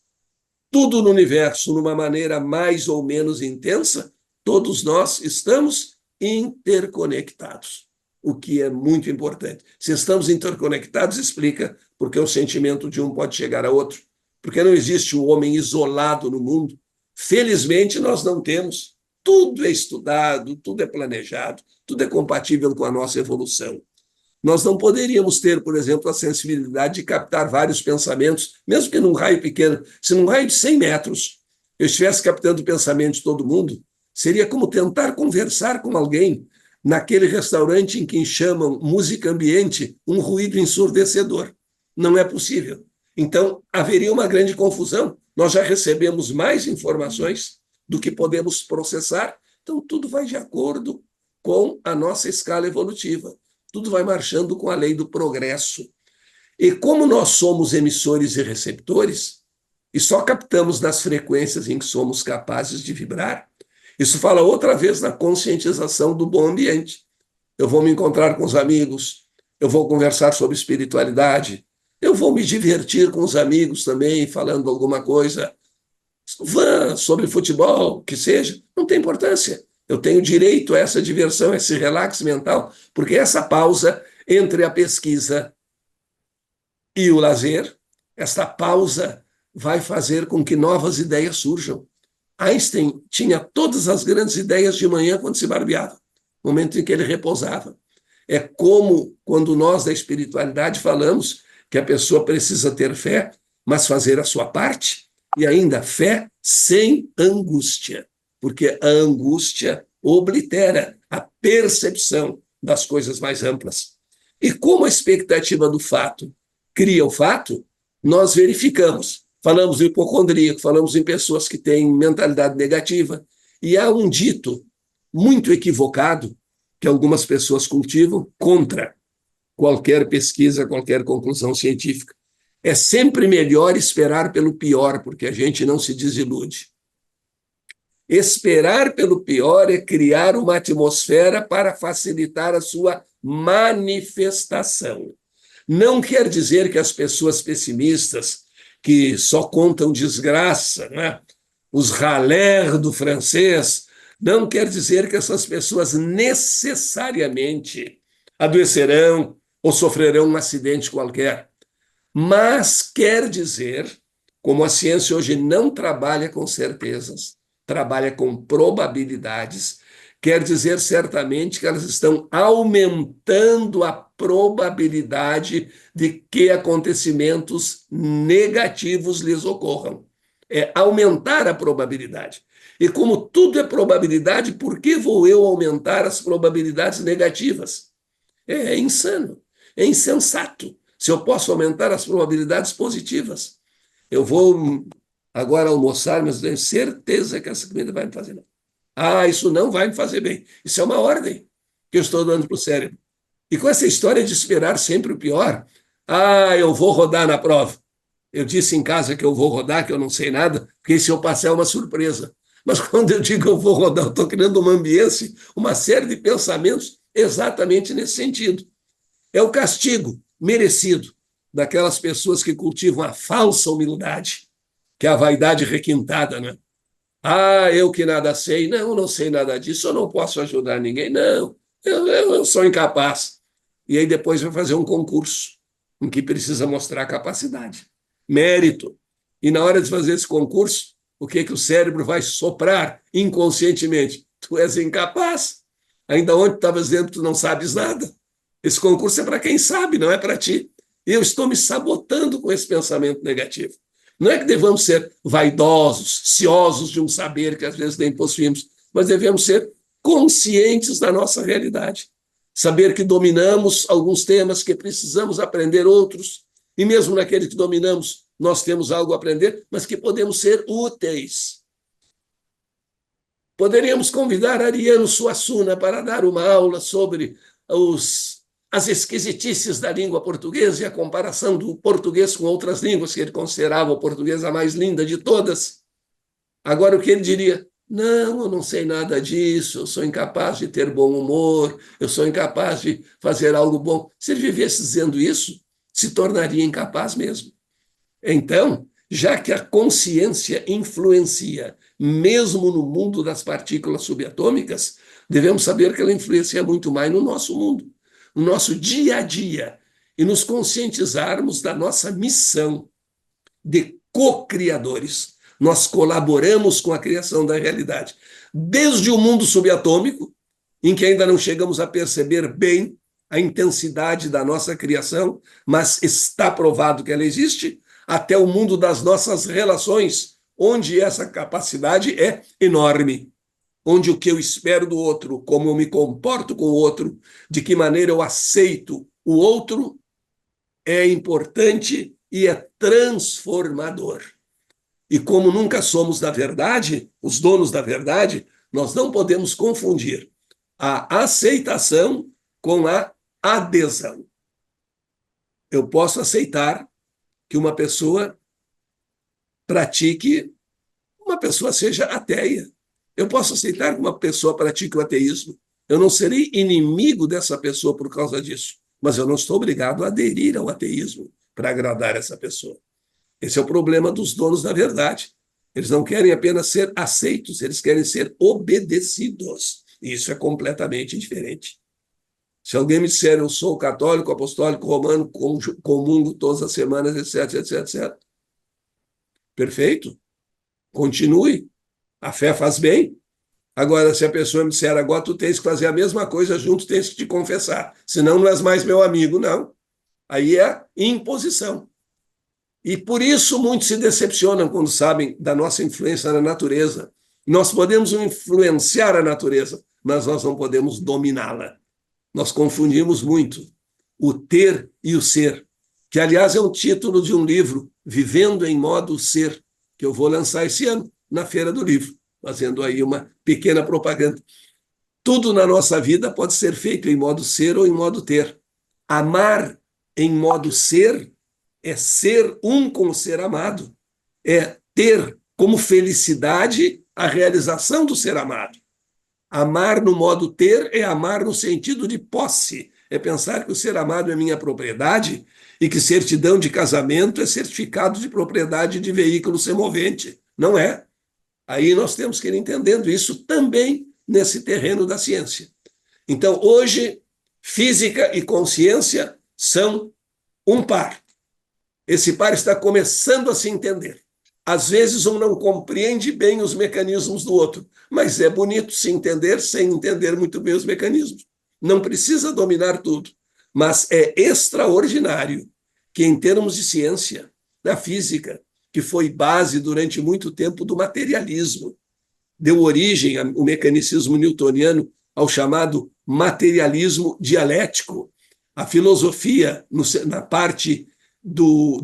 tudo no universo, numa maneira mais ou menos intensa, todos nós estamos interconectados, o que é muito importante. Se estamos interconectados, explica porque o sentimento de um pode chegar a outro, porque não existe um homem isolado no mundo. Felizmente, nós não temos. Tudo é estudado, tudo é planejado, tudo é compatível com a nossa evolução. Nós não poderíamos ter, por exemplo, a sensibilidade de captar vários pensamentos, mesmo que num raio pequeno. Se num raio de 100 metros eu estivesse captando o pensamento de todo mundo, seria como tentar conversar com alguém naquele restaurante em que chamam música ambiente um ruído ensurdecedor. Não é possível. Então, haveria uma grande confusão. Nós já recebemos mais informações do que podemos processar, então tudo vai de acordo com a nossa escala evolutiva. Tudo vai marchando com a lei do progresso. E como nós somos emissores e receptores, e só captamos nas frequências em que somos capazes de vibrar, isso fala outra vez na conscientização do bom ambiente. Eu vou me encontrar com os amigos, eu vou conversar sobre espiritualidade, eu vou me divertir com os amigos também, falando alguma coisa sobre futebol, que seja, não tem importância. Eu tenho direito a essa diversão, a esse relax mental, porque essa pausa entre a pesquisa e o lazer, esta pausa vai fazer com que novas ideias surjam. Einstein tinha todas as grandes ideias de manhã quando se barbeava, no momento em que ele repousava. É como quando nós da espiritualidade falamos que a pessoa precisa ter fé, mas fazer a sua parte, e ainda fé sem angústia, porque a angústia oblitera a percepção das coisas mais amplas. E como a expectativa do fato cria o fato, nós verificamos. Falamos do hipocondríaco, falamos em pessoas que têm mentalidade negativa, e há um dito muito equivocado que algumas pessoas cultivam contra qualquer pesquisa, qualquer conclusão científica. É sempre melhor esperar pelo pior, porque a gente não se desilude. Esperar pelo pior é criar uma atmosfera para facilitar a sua manifestação. Não quer dizer que as pessoas pessimistas, que só contam desgraça, né? Os râleurs do francês, não quer dizer que essas pessoas necessariamente adoecerão ou sofrerão um acidente qualquer. Mas quer dizer, como a ciência hoje não trabalha com certezas, trabalha com probabilidades, quer dizer certamente que elas estão aumentando a probabilidade de que acontecimentos negativos lhes ocorram. É aumentar a probabilidade. E como tudo é probabilidade, por que vou eu aumentar as probabilidades negativas? É insano, é insensato. Se eu posso aumentar as probabilidades positivas. Eu vou agora almoçar, mas tenho certeza que essa comida vai me fazer bem. Ah, isso não vai me fazer bem. Isso é uma ordem que eu estou dando para o cérebro. E com essa história de esperar sempre o pior, eu vou rodar na prova. Eu disse em casa que eu vou rodar, que eu não sei nada, porque se eu passar é uma surpresa. Mas quando eu digo que eu vou rodar, eu estou criando uma ambiência, uma série de pensamentos exatamente nesse sentido. É o castigo merecido daquelas pessoas que cultivam a falsa humildade, que é a vaidade requintada, né? Eu que nada sei, não sei nada disso, eu não posso ajudar ninguém, não, eu sou incapaz. E aí depois vai fazer um concurso em que precisa mostrar capacidade, mérito. E na hora de fazer esse concurso, o que o cérebro vai soprar inconscientemente? Tu és incapaz. Ainda ontem tu estavas dizendo que tu não sabes nada. Esse concurso é para quem sabe, não é para ti. E eu estou me sabotando com esse pensamento negativo. Não é que devamos ser vaidosos, ciosos de um saber que às vezes nem possuímos, mas devemos ser conscientes da nossa realidade. Saber que dominamos alguns temas, que precisamos aprender outros, e mesmo naquele que dominamos, nós temos algo a aprender, mas que podemos ser úteis. Poderíamos convidar Ariano Suassuna para dar uma aula sobre as esquisitices da língua portuguesa e a comparação do português com outras línguas, que ele considerava o português a mais linda de todas. Agora, o que ele diria? Não, eu não sei nada disso, eu sou incapaz de ter bom humor, eu sou incapaz de fazer algo bom. Se ele vivesse dizendo isso, se tornaria incapaz mesmo. Então, Já que a consciência influencia, mesmo no mundo das partículas subatômicas, devemos saber que ela influencia muito mais no nosso mundo, no nosso dia a dia, e nos conscientizarmos da nossa missão de co-criadores. Nós colaboramos com a criação da realidade. Desde o mundo subatômico, em que ainda não chegamos a perceber bem a intensidade da nossa criação, mas está provado que ela existe, até o mundo das nossas relações, onde essa capacidade é enorme. Onde o que eu espero do outro, como eu me comporto com o outro, de que maneira eu aceito o outro, é importante e é transformador. E como nunca somos da verdade, os donos da verdade, nós não podemos confundir a aceitação com a adesão. Eu posso aceitar que uma pessoa seja ateia. Eu posso aceitar que uma pessoa pratique o ateísmo. Eu não serei inimigo dessa pessoa por causa disso, mas eu não estou obrigado a aderir ao ateísmo para agradar essa pessoa. Esse é o problema dos donos da verdade. Eles não querem apenas ser aceitos, eles querem ser obedecidos. E isso é completamente diferente. Se alguém me disser, eu sou católico, apostólico, romano, comungo todas as semanas, etc, etc, etc. Perfeito. Continue. A fé faz bem. Agora, se a pessoa me disser, agora tu tens que fazer a mesma coisa junto, tens que te confessar. Senão não és mais meu amigo, não. Aí é imposição. E por isso muitos se decepcionam quando sabem da nossa influência na natureza. Nós podemos influenciar a natureza, mas nós não podemos dominá-la. Nós confundimos muito o ter e o ser, que, aliás, é um título de um livro, Vivendo em Modo Ser, que eu vou lançar esse ano, na Feira do Livro, fazendo aí uma pequena propaganda. Tudo na nossa vida pode ser feito em modo ser ou em modo ter. Amar em modo ser é ser um com o ser amado, é ter como felicidade a realização do ser amado. Amar no modo ter é amar no sentido de posse, é pensar que o ser amado é minha propriedade e que certidão de casamento é certificado de propriedade de veículo semovente. Não é. Aí nós temos que ir entendendo isso também nesse terreno da ciência. Então, hoje, física e consciência são um par. Esse par está começando a se entender. Às vezes um não compreende bem os mecanismos do outro, mas é bonito se entender sem entender muito bem os mecanismos. Não precisa dominar tudo, mas é extraordinário que, em termos de ciência, da física, que foi base durante muito tempo do materialismo, deu origem ao mecanicismo newtoniano, ao chamado materialismo dialético. A filosofia, na parte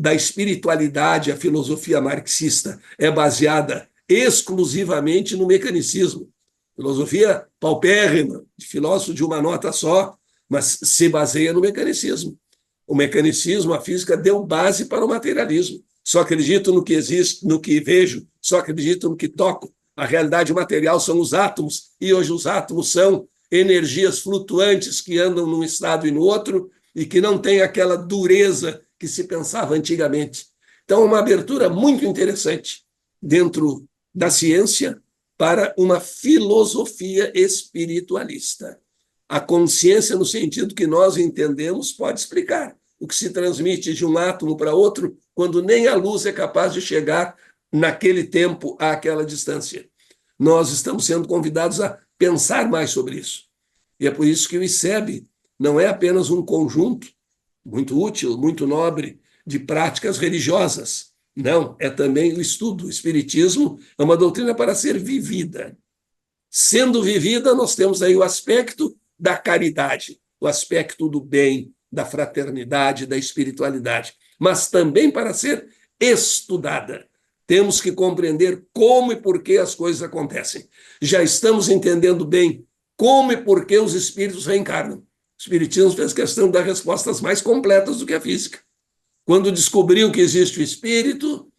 da espiritualidade, a filosofia marxista é baseada exclusivamente no mecanicismo. Filosofia paupérrima, de filósofo de uma nota só, mas se baseia no mecanicismo. O mecanicismo, a física, deu base para o materialismo. Só acredito no que existe, no que vejo, só acredito no que toco. A realidade material são os átomos, e hoje os átomos são energias flutuantes que andam num estado e no outro, e que não têm aquela dureza que se pensava antigamente. Então, uma abertura muito interessante dentro da ciência para uma filosofia espiritualista. A consciência, no sentido que nós entendemos, pode explicar o que se transmite de um átomo para outro, quando nem a luz é capaz de chegar naquele tempo àquela distância. Nós estamos sendo convidados a pensar mais sobre isso. E é por isso que o ICEB não é apenas um conjunto muito útil, muito nobre, de práticas religiosas. Não, é também o estudo. O Espiritismo é uma doutrina para ser vivida. Sendo vivida, nós temos aí o aspecto da caridade, o aspecto do bem, da fraternidade, da espiritualidade, mas também para ser estudada. Temos que compreender como e por que as coisas acontecem. Já estamos entendendo bem como e por que os espíritos reencarnam. O Espiritismo fez questão de dar respostas mais completas do que a física. Quando descobriu que existe o espírito,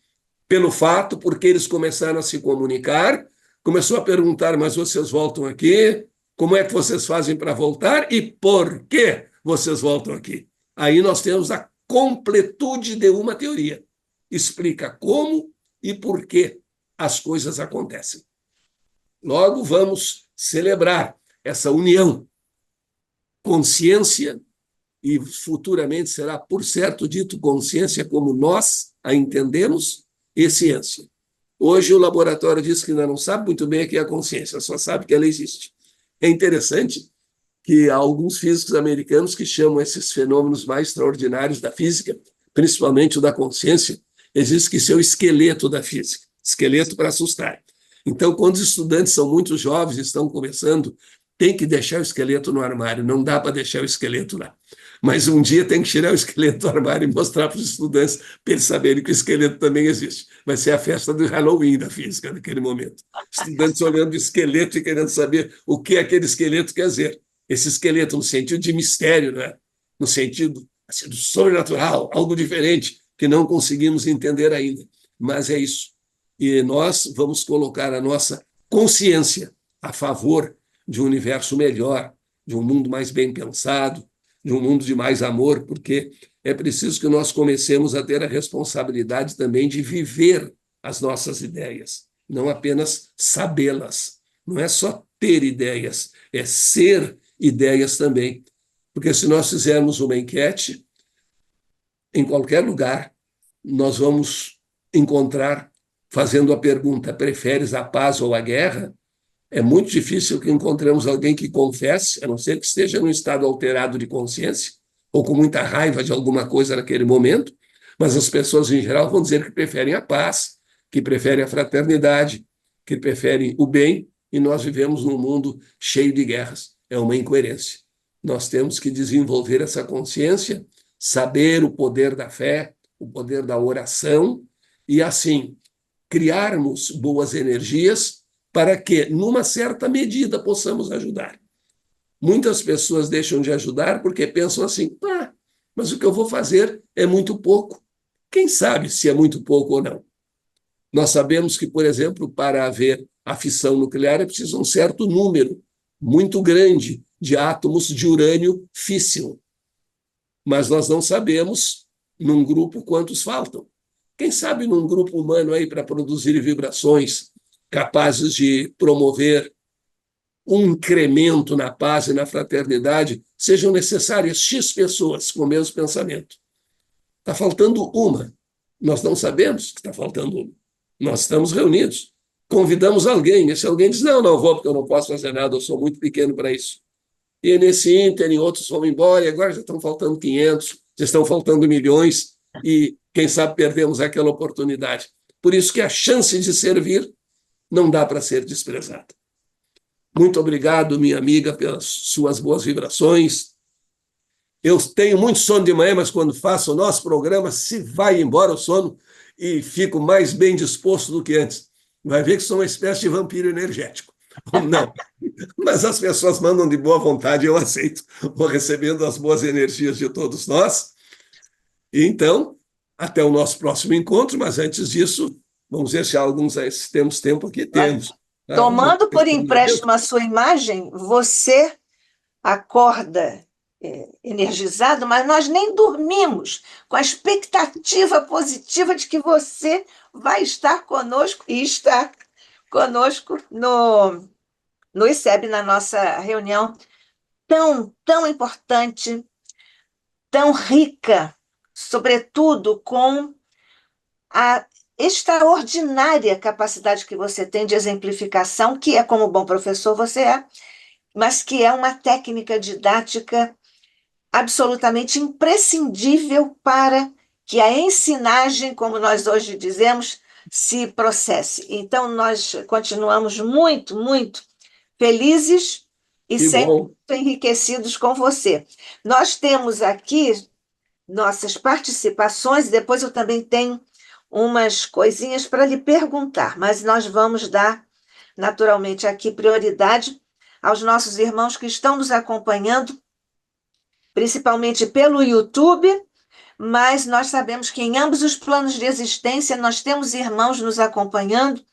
pelo fato, porque eles começaram a se comunicar, começou a perguntar, mas vocês voltam aqui? Como é que vocês fazem para voltar? E por que vocês voltam aqui? Aí nós temos a completude de uma teoria. explica como e por que as coisas acontecem. Logo, vamos celebrar essa união, consciência, e futuramente será, por certo, dito consciência como nós a entendemos, e ciência. Hoje o laboratório diz que ainda não sabe muito bem o que é a consciência, só sabe que ela existe. É interessante que há alguns físicos americanos que chamam esses fenômenos mais extraordinários da física, principalmente o da consciência, existe que ser o esqueleto da física, esqueleto para assustar. Então, quando os estudantes são muito jovens e estão começando, tem que deixar o esqueleto no armário, não dá para deixar o esqueleto lá. Mas um dia tem que tirar o esqueleto do armário e mostrar para os estudantes, para eles saberem que o esqueleto também existe. Vai ser a festa do Halloween da física naquele momento. Estudantes olhando o esqueleto e querendo saber o que aquele esqueleto quer dizer. Esse esqueleto no sentido de mistério, né? No sentido assim, do sobrenatural, algo diferente que não conseguimos entender ainda. Mas é isso. E nós vamos colocar a nossa consciência a favor de um universo melhor, de um mundo mais bem pensado, de um mundo de mais amor, porque é preciso que nós comecemos a ter a responsabilidade também de viver as nossas ideias, não apenas sabê-las. Não é só ter ideias, é ser ideias também. Porque se nós fizermos uma enquete, em qualquer lugar, nós vamos encontrar, fazendo a pergunta, preferes a paz ou a guerra? É muito difícil que encontremos alguém que confesse, a não ser que esteja num estado alterado de consciência, ou com muita raiva de alguma coisa naquele momento, mas as pessoas, em geral, vão dizer que preferem a paz, que preferem a fraternidade, que preferem o bem, e nós vivemos num mundo cheio de guerras. É uma incoerência. Nós temos que desenvolver essa consciência, saber o poder da fé, o poder da oração, e assim criarmos boas energias para que, numa certa medida, possamos ajudar. Muitas pessoas deixam de ajudar porque pensam assim, mas o que eu vou fazer é muito pouco. Quem sabe se é muito pouco ou não? Nós sabemos que, por exemplo, para haver a fissão nuclear é preciso um certo número muito grande de átomos de urânio físsil. Mas nós não sabemos, num grupo, quantos faltam. Quem sabe num grupo humano aí para produzir vibrações capazes de promover um incremento na paz e na fraternidade, sejam necessárias X pessoas com o mesmo pensamento. Está faltando uma. Nós não sabemos que está faltando uma. Nós estamos reunidos. Convidamos alguém. Esse alguém diz, não vou porque eu não posso fazer nada, eu sou muito pequeno para isso. E nesse ínterim, outros vão embora, e agora já estão faltando 500, já estão faltando milhões, e quem sabe perdemos aquela oportunidade. Por isso que a chance de servir não dá para ser desprezada. Muito obrigado, minha amiga, pelas suas boas vibrações. Eu tenho muito sono de manhã, mas quando faço o nosso programa, se vai embora o sono e fico mais bem disposto do que antes. Vai ver que sou uma espécie de vampiro energético. Não, mas as pessoas mandam de boa vontade, eu aceito. Vou recebendo as boas energias de todos nós. E então, até o nosso próximo encontro, mas antes disso, vamos ver se alguns temos tempo aqui. Temos. Tomando por empréstimo a sua imagem, você acorda energizado, mas nós nem dormimos com a expectativa positiva de que você vai estar conosco e está conosco no ICEB, na nossa reunião tão importante, tão rica, sobretudo com a extraordinária capacidade que você tem de exemplificação, que é como bom professor você é, mas que é uma técnica didática absolutamente imprescindível para que a ensinagem, como nós hoje dizemos, se processe. Então, nós continuamos muito felizes e Que sempre bom. enriquecidos com você. Nós temos aqui nossas participações, depois eu também tenho umas coisinhas para lhe perguntar, mas nós vamos dar, naturalmente, aqui prioridade aos nossos irmãos que estão nos acompanhando, principalmente pelo YouTube, mas nós sabemos que em ambos os planos de existência nós temos irmãos nos acompanhando,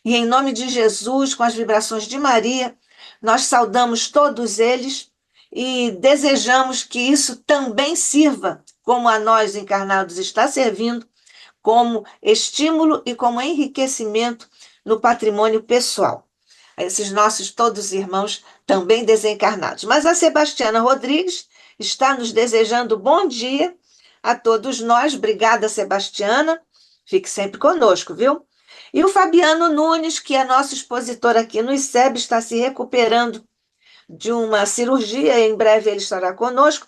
e em nome de Jesus, com as vibrações de Maria, nós saudamos todos eles e desejamos que isso também sirva, como a nós encarnados está servindo, como estímulo e como enriquecimento no patrimônio pessoal. A esses nossos todos irmãos também desencarnados. Mas a Sebastiana Rodrigues está nos desejando bom dia a todos nós. Obrigada, Sebastiana. Fique sempre conosco, viu? E o Fabiano Nunes, que é nosso expositor aqui no ICEB, está se recuperando de uma cirurgia, em breve ele estará conosco.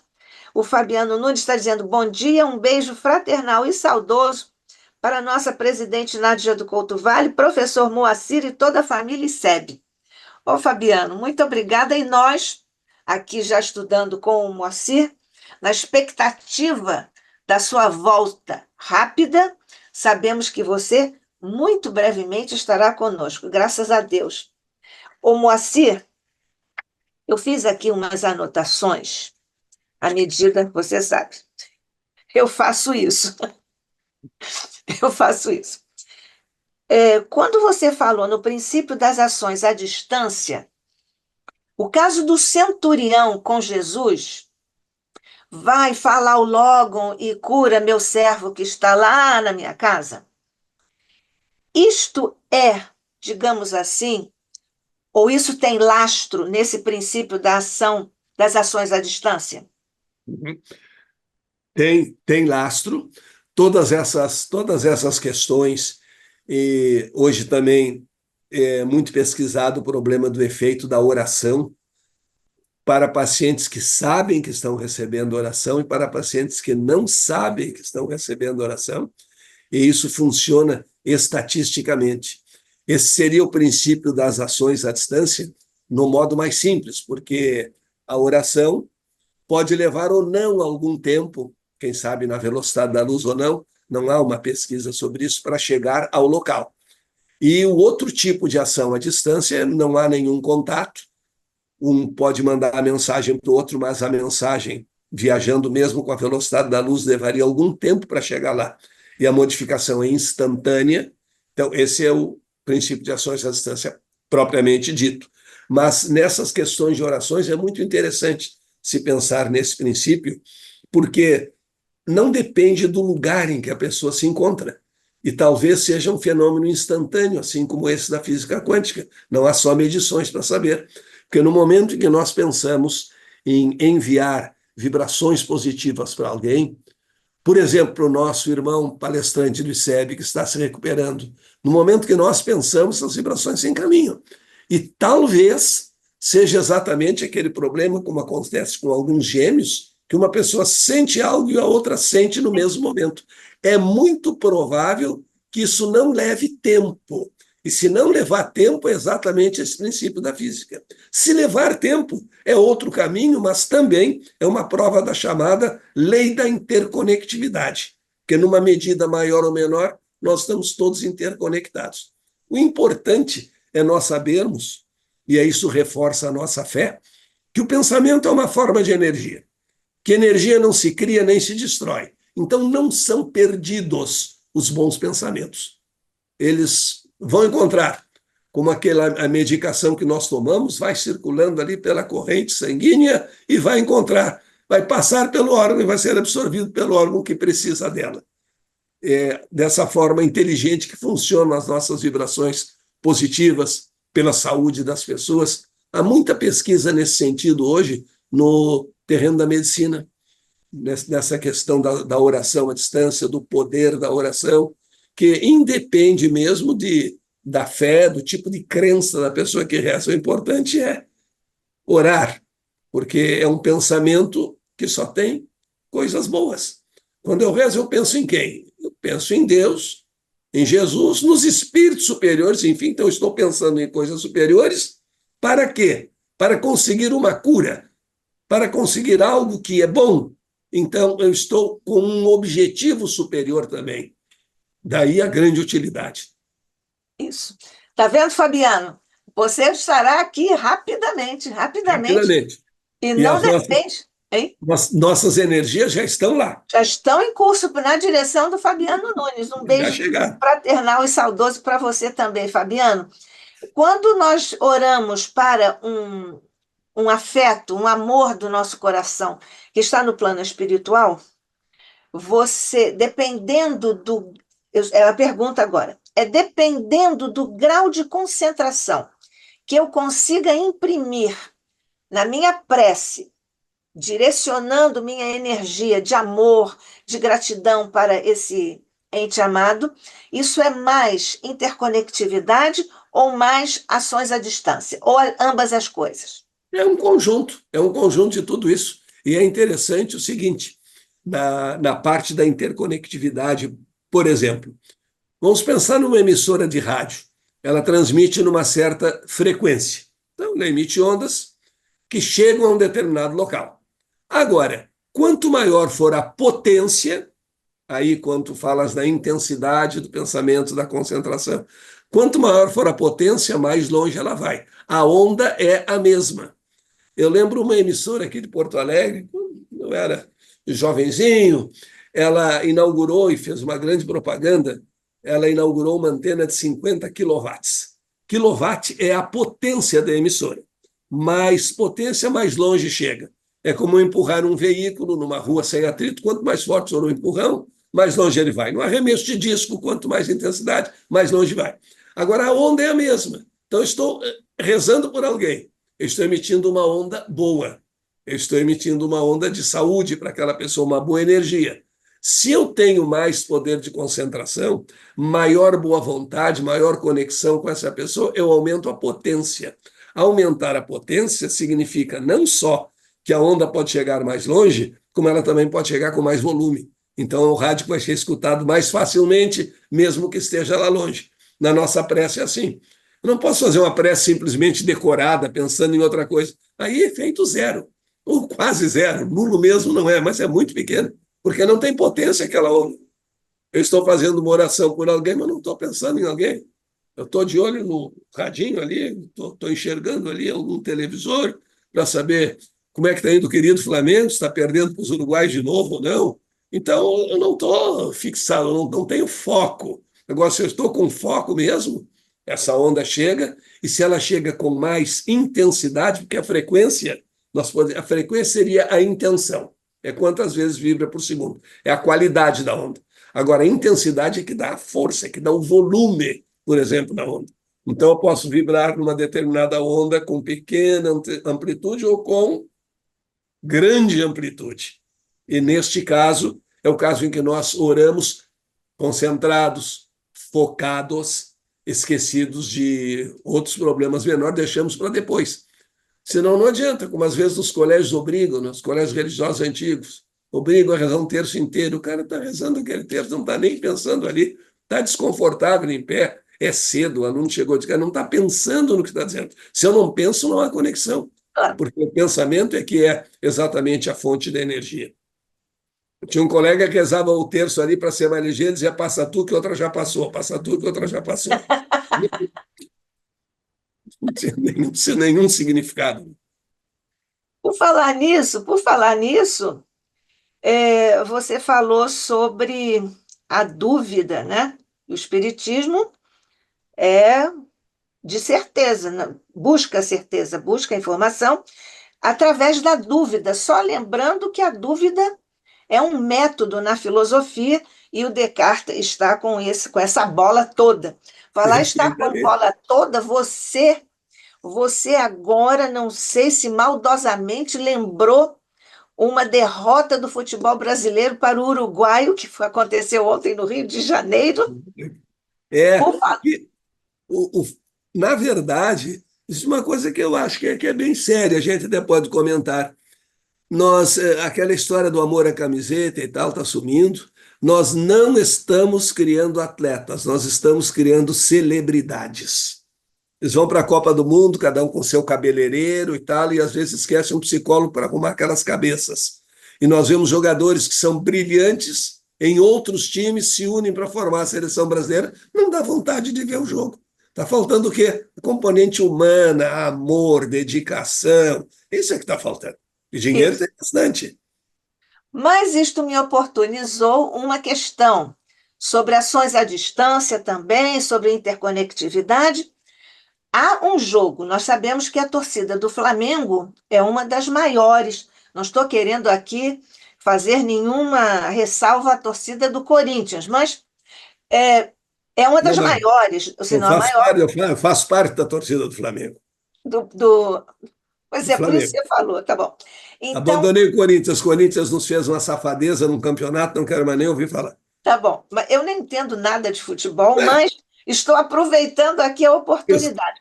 O Fabiano Nunes está dizendo bom dia, um beijo fraternal e saudoso para a nossa presidente Nádia do Couto Vale, professor Moacir e toda a família ICEB. Ô Fabiano, muito obrigada. E nós, aqui já estudando com o Moacir, na expectativa da sua volta rápida, sabemos que você muito brevemente estará conosco, graças a Deus. Ô Moacir, eu fiz aqui umas anotações à medida, você sabe, eu faço isso, eu faço isso. Quando você falou no princípio das ações à distância, o caso do centurião com Jesus, vai falar o Lógon e cura meu servo que está lá na minha casa. Isto é, digamos assim, ou isso tem lastro nesse princípio da ação, das ações à distância? Uhum. Tem lastro, todas essas questões, e hoje também é muito pesquisado o problema do efeito da oração para pacientes que sabem que estão recebendo oração e para pacientes que não sabem que estão recebendo oração, e isso funciona estatisticamente. Esse seria o princípio das ações à distância, no modo mais simples, porque a oração pode levar ou não algum tempo, quem sabe na velocidade da luz ou não, não há uma pesquisa sobre isso, para chegar ao local. E o outro tipo de ação à distância, não há nenhum contato, um pode mandar a mensagem para o outro, mas a mensagem, viajando mesmo com a velocidade da luz, levaria algum tempo para chegar lá. E a modificação é instantânea. Então, esse é o princípio de ações à distância propriamente dito. Mas nessas questões de orações é muito interessante se pensar nesse princípio, porque não depende do lugar em que a pessoa se encontra. E talvez seja um fenômeno instantâneo, assim como esse da física quântica. Não há só medições para saber. Porque no momento em que nós pensamos em enviar vibrações positivas para alguém, por exemplo, para o nosso irmão palestrante do ICEB, que está se recuperando, no momento que nós pensamos, as vibrações se encaminham. E talvez seja exatamente aquele problema, como acontece com alguns gêmeos, que uma pessoa sente algo e a outra sente no mesmo momento. É muito provável que isso não leve tempo. E se não levar tempo, é exatamente esse princípio da física. Se levar tempo, é outro caminho, mas também é uma prova da chamada lei da interconectividade, porque numa medida maior ou menor, nós estamos todos interconectados. O importante é nós sabermos, e isso reforça a nossa fé, que o pensamento é uma forma de energia, que energia não se cria nem se destrói. Então não são perdidos os bons pensamentos. Eles vão encontrar, como a medicação que nós tomamos, vai circulando ali pela corrente sanguínea e vai encontrar, vai passar pelo órgão e vai ser absorvido pelo órgão que precisa dela. É dessa forma inteligente que funcionam as nossas vibrações positivas pela saúde das pessoas. Há muita pesquisa nesse sentido hoje no terreno da medicina, nessa questão da oração à distância, do poder da oração, que independe mesmo da fé, do tipo de crença da pessoa que reza. O importante é orar, porque é um pensamento que só tem coisas boas. Quando eu rezo, eu penso em quem? Eu penso em Deus, em Jesus, nos espíritos superiores, enfim, então eu estou pensando em coisas superiores. Para quê? Para conseguir uma cura, para conseguir algo que é bom. Então, eu estou com um objetivo superior também. Daí a grande utilidade. Isso. Tá vendo, Fabiano? Você estará aqui rapidamente, rapidamente, Rapidamente. e E não as depende, hein? nossas energias já estão lá, Já estão em curso na direção do Fabiano Nunes. Um já beijo chegaram. fraternal e saudoso para você também, Fabiano. Quando nós oramos para um afeto, um amor do nosso coração que está no plano espiritual, você, dependendo É a pergunta agora. É dependendo do grau de concentração que eu consiga imprimir na minha prece, direcionando minha energia de amor, de gratidão para esse ente amado, isso é mais interconectividade ou mais ações à distância? Ou ambas as coisas? É um conjunto de tudo isso. E é interessante o seguinte: na parte da interconectividade, por exemplo, vamos pensar numa emissora de rádio. Ela transmite numa certa frequência. Então, ela emite ondas que chegam a um determinado local. Agora, quanto maior for a potência, aí quando tu falas da intensidade do pensamento, da concentração, quanto maior for a potência, mais longe ela vai. A onda é a mesma. Eu lembro uma emissora aqui de Porto Alegre, quando eu era jovenzinho, ela inaugurou e fez uma grande propaganda. Ela inaugurou uma antena de 50 quilowatts. Quilowatt é a potência da emissora. Mais potência, mais longe chega. É como empurrar um veículo numa rua sem atrito. Quanto mais forte for o empurrão, mais longe ele vai. No arremesso de disco, quanto mais intensidade, mais longe vai. Agora, a onda é a mesma. Então, estou rezando por alguém. Eu estou emitindo uma onda boa. Eu estou emitindo uma onda de saúde para aquela pessoa, uma boa energia. Se eu tenho mais poder de concentração, maior boa vontade, maior conexão com essa pessoa, eu aumento a potência. Aumentar a potência significa não só que a onda pode chegar mais longe, como ela também pode chegar com mais volume. Então, o rádio vai ser escutado mais facilmente, mesmo que esteja lá longe. Na nossa prece é assim. Eu não posso fazer uma prece simplesmente decorada, pensando em outra coisa. Aí é efeito zero, ou quase zero. Nulo mesmo não é, mas é muito pequeno, porque não tem potência aquela onda. Eu estou fazendo uma oração por alguém, mas não estou pensando em alguém. Eu estou de olho no radinho ali, estou enxergando ali algum televisor para saber como é que está indo o querido Flamengo, se está perdendo para os uruguaios de novo ou não. Então, eu não estou fixado, não tenho foco. Agora, se eu estou com foco mesmo, essa onda chega, e se ela chega com mais intensidade, porque a frequência, a frequência seria a intenção, é quantas vezes vibra por segundo, é a qualidade da onda. Agora, a intensidade é que dá a força, é que dá o volume, por exemplo, da onda. Então, eu posso vibrar numa determinada onda com pequena amplitude ou com grande amplitude. E, neste caso, é o caso em que nós oramos concentrados, focados, esquecidos de outros problemas menores, deixamos para depois. Senão não adianta, como às vezes os colégios obrigam, nos colégios religiosos antigos, obrigam a rezar um terço inteiro. O cara está rezando aquele terço, não está nem pensando ali, está desconfortável em pé, é cedo, o aluno chegou de casa, não está pensando no que está dizendo. Se eu não penso, não há conexão, Claro. porque o pensamento é que é exatamente a fonte da energia. Tinha um colega que rezava o terço ali para ser mais ligeiro, dizia passa tu que outra já passou, passa tu que outra já passou. Não tinha nenhum significado. Por falar nisso, você falou sobre a dúvida, né? O Espiritismo é de certeza, né? Busca certeza, busca informação através da dúvida. Só lembrando que a dúvida é um método na filosofia e o Descartes está com essa bola toda. Falar está com a Perfeitamente. bola toda, você agora, não sei se maldosamente lembrou uma derrota do futebol brasileiro para o uruguaio, que aconteceu ontem no Rio de Janeiro. É, Por favor. e na verdade, isso é uma coisa que eu acho que é bem séria, a gente até pode comentar. Aquela história do amor à camiseta e tal está sumindo. Nós não estamos criando atletas, nós estamos criando celebridades. Eles vão para a Copa do Mundo, cada um com seu cabeleireiro e tal, e às vezes esquecem um psicólogo para arrumar aquelas cabeças. E nós vemos jogadores que são brilhantes em outros times, se unem para formar a seleção brasileira, não dá vontade de ver o jogo. Está faltando o quê? A componente humana, amor, dedicação. Isso é que está faltando. E dinheiro tem Isso. bastante. Mas isto me oportunizou uma questão sobre ações à distância também, sobre interconectividade. Há um jogo, nós sabemos que a torcida do Flamengo é uma das maiores. Não estou querendo aqui fazer nenhuma ressalva à torcida do Corinthians, mas É, é uma Não, das mas maiores, se eu não a faço maior, parte, eu faço parte da torcida do Flamengo. do. Pois Do é, por isso Flamengo. que você falou, tá bom. Então, Abandonei o Corinthians. O Corinthians nos fez uma safadeza num campeonato, não quero mais nem ouvir falar. tá bom. Mas eu não entendo nada de futebol, É, mas estou aproveitando aqui a isso. oportunidade.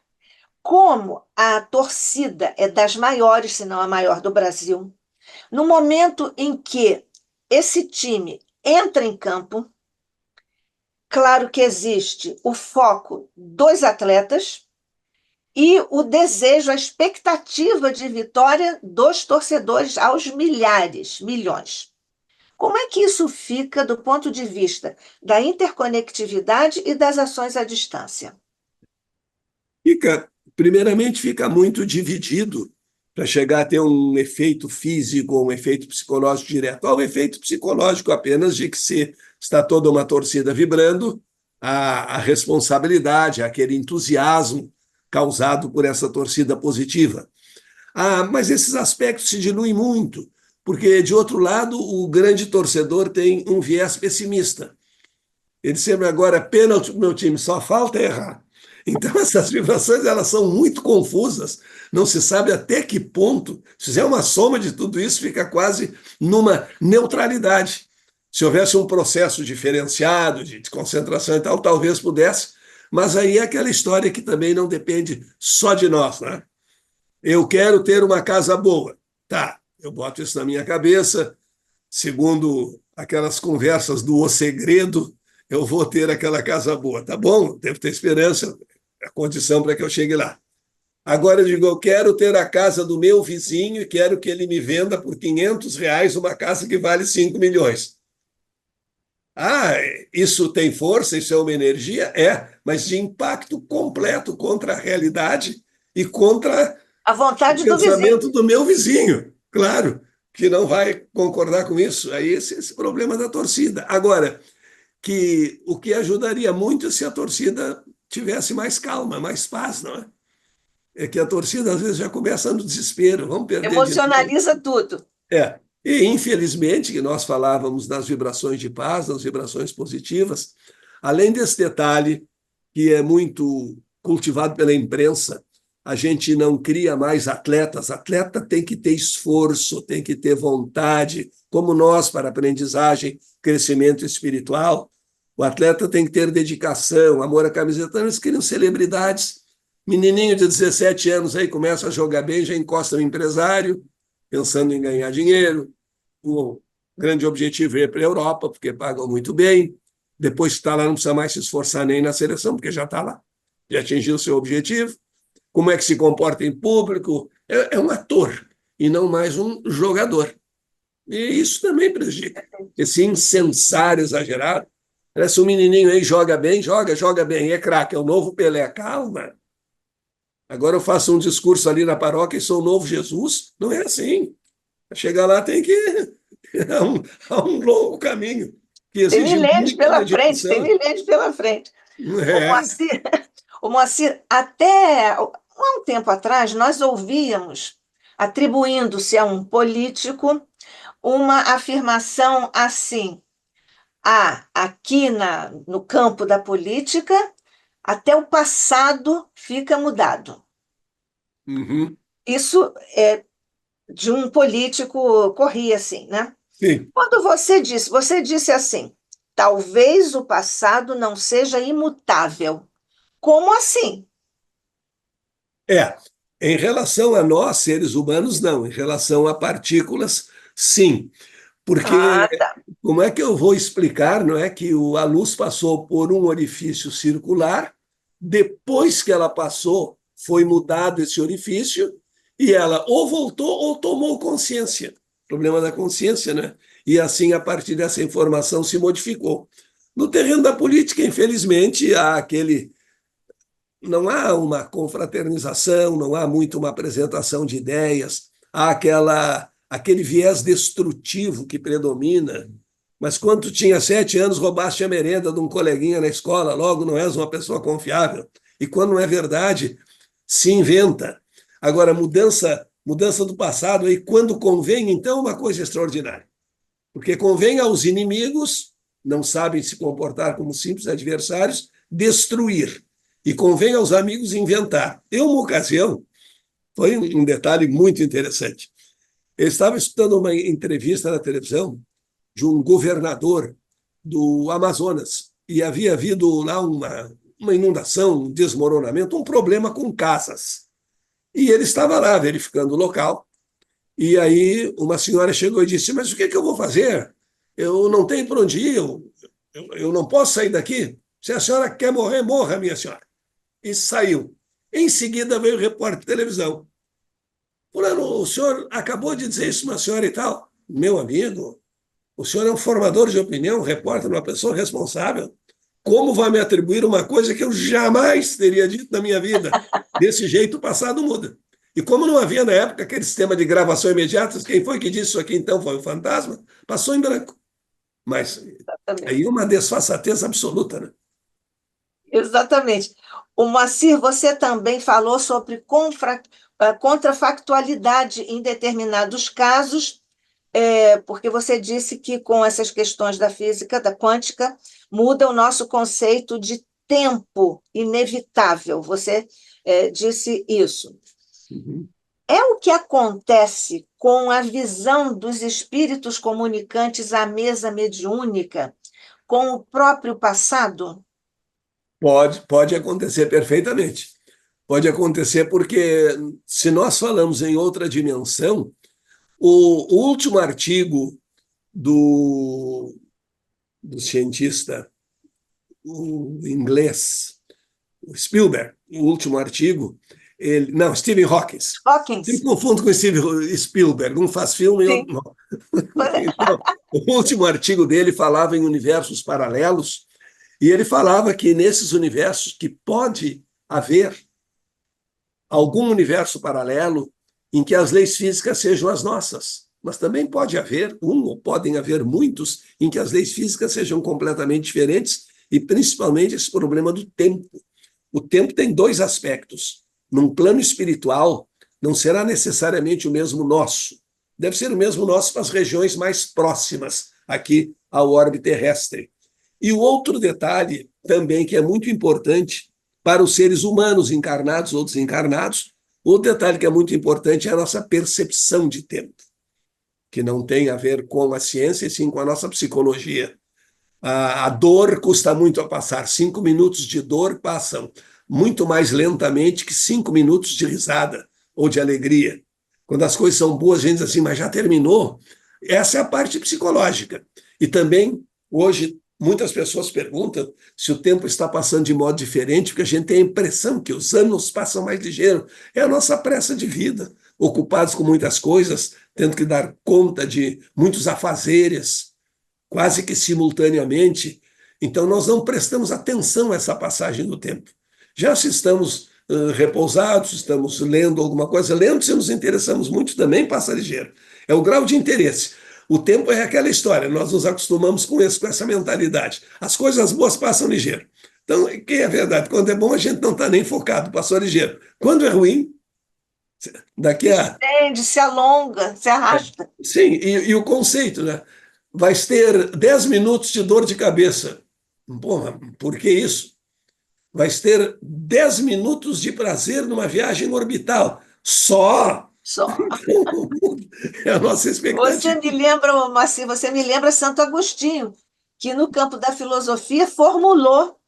Como a torcida é das maiores, se não a maior do Brasil, no momento em que esse time entra em campo, claro que existe o foco dos atletas e o desejo, a expectativa de vitória dos torcedores aos milhares, milhões. Como é que isso fica do ponto de vista da interconectividade e das ações à distância? Primeiramente, fica muito dividido para chegar a ter um efeito físico, um efeito psicológico direto. Há um efeito psicológico apenas de que se está toda uma torcida vibrando, a responsabilidade, aquele entusiasmo causado por essa torcida positiva. Mas esses aspectos se diluem muito, porque, de outro lado, o grande torcedor tem um viés pessimista. Ele sempre agora, pênalti para meu time, só falta errar. Então, essas vibrações elas são muito confusas, não se sabe até que ponto, se fizer uma soma de tudo isso, fica quase numa neutralidade. Se houvesse um processo diferenciado de concentração e tal, talvez pudesse, mas aí é aquela história que também não depende só de nós, né? Eu quero ter uma casa boa. Tá, eu boto isso na minha cabeça, segundo aquelas conversas do O Segredo, eu vou ter aquela casa boa. Tá bom, devo ter esperança, é a condição para que eu chegue lá. Agora eu digo, eu quero ter a casa do meu vizinho e quero que ele me venda por R$ 500 uma casa que vale 5 milhões. Ah, isso tem força, isso é uma energia? É, mas de impacto completo contra a realidade e contra A o vontade do vizinho. pensamento do meu vizinho. Claro que não vai concordar com isso. Aí esse problema da torcida. Agora, que o que ajudaria muito é se a torcida tivesse mais calma, mais paz, não é? É que a torcida às vezes já começa no desespero, vamos perder de novo. Emocionaliza tudo. E infelizmente, que nós falávamos das vibrações de paz, das vibrações positivas, além desse detalhe que é muito cultivado pela imprensa, a gente não cria mais atletas. Atleta tem que ter esforço, tem que ter vontade, como nós para aprendizagem, crescimento espiritual. O atleta tem que ter dedicação, amor à camiseta. Eles criam celebridades. Menininho de 17 anos aí começa a jogar bem, já encosta no empresário, pensando em ganhar dinheiro. O grande objetivo é ir para a Europa, porque pagam muito bem. Depois que está lá, não precisa mais se esforçar nem na seleção, porque já está lá, já atingiu o seu objetivo. Como é que se comporta em público? É um ator e não mais um jogador. E isso também prejudica. Esse insensar exagerado. Parece um menininho aí, joga bem, joga bem, é craque, é o novo Pelé. Calma. Agora eu faço um discurso ali na paróquia e sou o novo Jesus. Não é assim. Chegar lá tem que. Há um longo caminho que Tem exige milênios muita pela frente, tem dedicação. milênios pela frente. O É. Moacir, o Moacir, até há um tempo atrás, nós ouvíamos, atribuindo-se a um político, uma afirmação assim: aqui no campo da política, até o passado fica mudado. Uhum. Isso é de um político, corria assim, né? Sim. Quando você disse assim, talvez o passado não seja imutável. Como assim? É. Em relação a nós, seres humanos, não. Em relação a partículas, sim. Porque Ah, tá. como é que eu vou explicar, não é, que a luz passou por um orifício circular, depois que ela passou, foi mudado esse orifício e ela ou voltou ou tomou consciência. Problema da consciência, né? E assim, a partir dessa informação, se modificou. No terreno da política, infelizmente, não há uma confraternização, não há muito uma apresentação de ideias, há aquele viés destrutivo que predomina. Mas quando tu tinha 7 anos, roubaste a merenda de um coleguinha na escola, logo não és uma pessoa confiável. E quando não é verdade, se inventa. Agora, mudança do passado, e quando convém, então, uma coisa extraordinária. Porque convém aos inimigos não sabem se comportar como simples adversários, destruir. E convém aos amigos inventar. Em uma ocasião, foi um detalhe muito interessante. Eu estava escutando uma entrevista na televisão de um governador do Amazonas e havia havido lá uma inundação, um desmoronamento, um problema com casas. E ele estava lá verificando o local. E aí uma senhora chegou e disse: mas o que eu vou fazer? Eu não tenho para onde ir, eu não posso sair daqui. Se a senhora quer morrer, morra, minha senhora. E saiu. Em seguida veio o repórter de televisão. Fulano, o senhor acabou de dizer isso, uma senhora e tal. Meu amigo, o senhor é um formador de opinião, um repórter, uma pessoa responsável. Como vai me atribuir uma coisa que eu jamais teria dito na minha vida? Desse jeito, o passado muda. E como não havia na época aquele sistema de gravação imediata, quem foi que disse isso aqui então foi o fantasma, passou em branco. Mas aí uma desfaçatez absoluta, né? Exatamente. O Moacir, você também falou sobre contrafactualidade em determinados casos, porque você disse que com essas questões da física, da quântica, muda o nosso conceito de tempo inevitável. Você disse isso. Uhum. É o que acontece com a visão dos espíritos comunicantes à mesa mediúnica com o próprio passado? Pode acontecer perfeitamente. Pode acontecer porque, se nós falamos em outra dimensão, o último artigo do cientista o inglês, o Spielberg, o último artigo, não, Stephen Hawking. Sempre Hawkins, confundo com Steve Spielberg, um faz filme e sim. outro não. Então, o último artigo dele falava em universos paralelos, e ele falava que nesses universos que pode haver algum universo paralelo em que as leis físicas sejam as nossas, mas também pode haver ou podem haver muitos em que as leis físicas sejam completamente diferentes, e principalmente esse problema do tempo. O tempo tem dois aspectos. Num plano espiritual, não será necessariamente o mesmo nosso. Deve ser o mesmo nosso para as regiões mais próximas aqui ao orbe terrestre. E o outro detalhe também que é muito importante para os seres humanos encarnados ou desencarnados, outro detalhe que é muito importante é a nossa percepção de tempo, que não tem a ver com a ciência, e sim com a nossa psicologia. A dor custa muito a passar. 5 minutos de dor passam muito mais lentamente que 5 minutos de risada ou de alegria. Quando as coisas são boas, a gente diz assim, mas já terminou? Essa é a parte psicológica. E também, hoje, muitas pessoas perguntam se o tempo está passando de modo diferente, porque a gente tem a impressão que os anos passam mais ligeiro. É a nossa pressa de vida, ocupados com muitas coisas, tendo que dar conta de muitos afazeres, quase que simultaneamente. Então, nós não prestamos atenção a essa passagem do tempo. Já se estamos repousados, estamos lendo alguma coisa, lendo se nos interessamos muito, também passa ligeiro. É o grau de interesse. O tempo é aquela história, nós nos acostumamos com isso, com essa mentalidade. As coisas boas passam ligeiro. Então, que é verdade, quando é bom a gente não está nem focado, passou ligeiro. Quando é ruim, daqui a... Estende, se alonga, se arrasta. Sim, e o conceito, né? Vai ter 10 minutos de dor de cabeça. Porra, por que isso? Vai ter 10 minutos de prazer numa viagem orbital. Só? Só. É a nossa Você expectativa. me lembra, Moacir, você me lembra Santo Agostinho, que no campo da filosofia formulou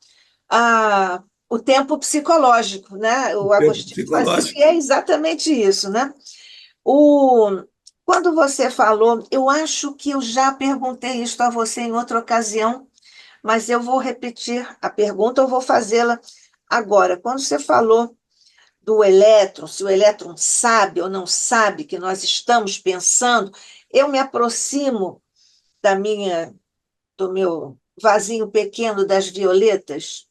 o tempo psicológico, né? O O tempo Agostinho fazia, psicológico. e é exatamente isso, né? O, quando você falou, eu acho que eu já perguntei isso a você em outra ocasião, mas eu vou repetir a pergunta, eu vou fazê-la agora. Quando você falou do elétron, se o elétron sabe ou não sabe que nós estamos pensando, eu me aproximo do meu vasinho pequeno das violetas,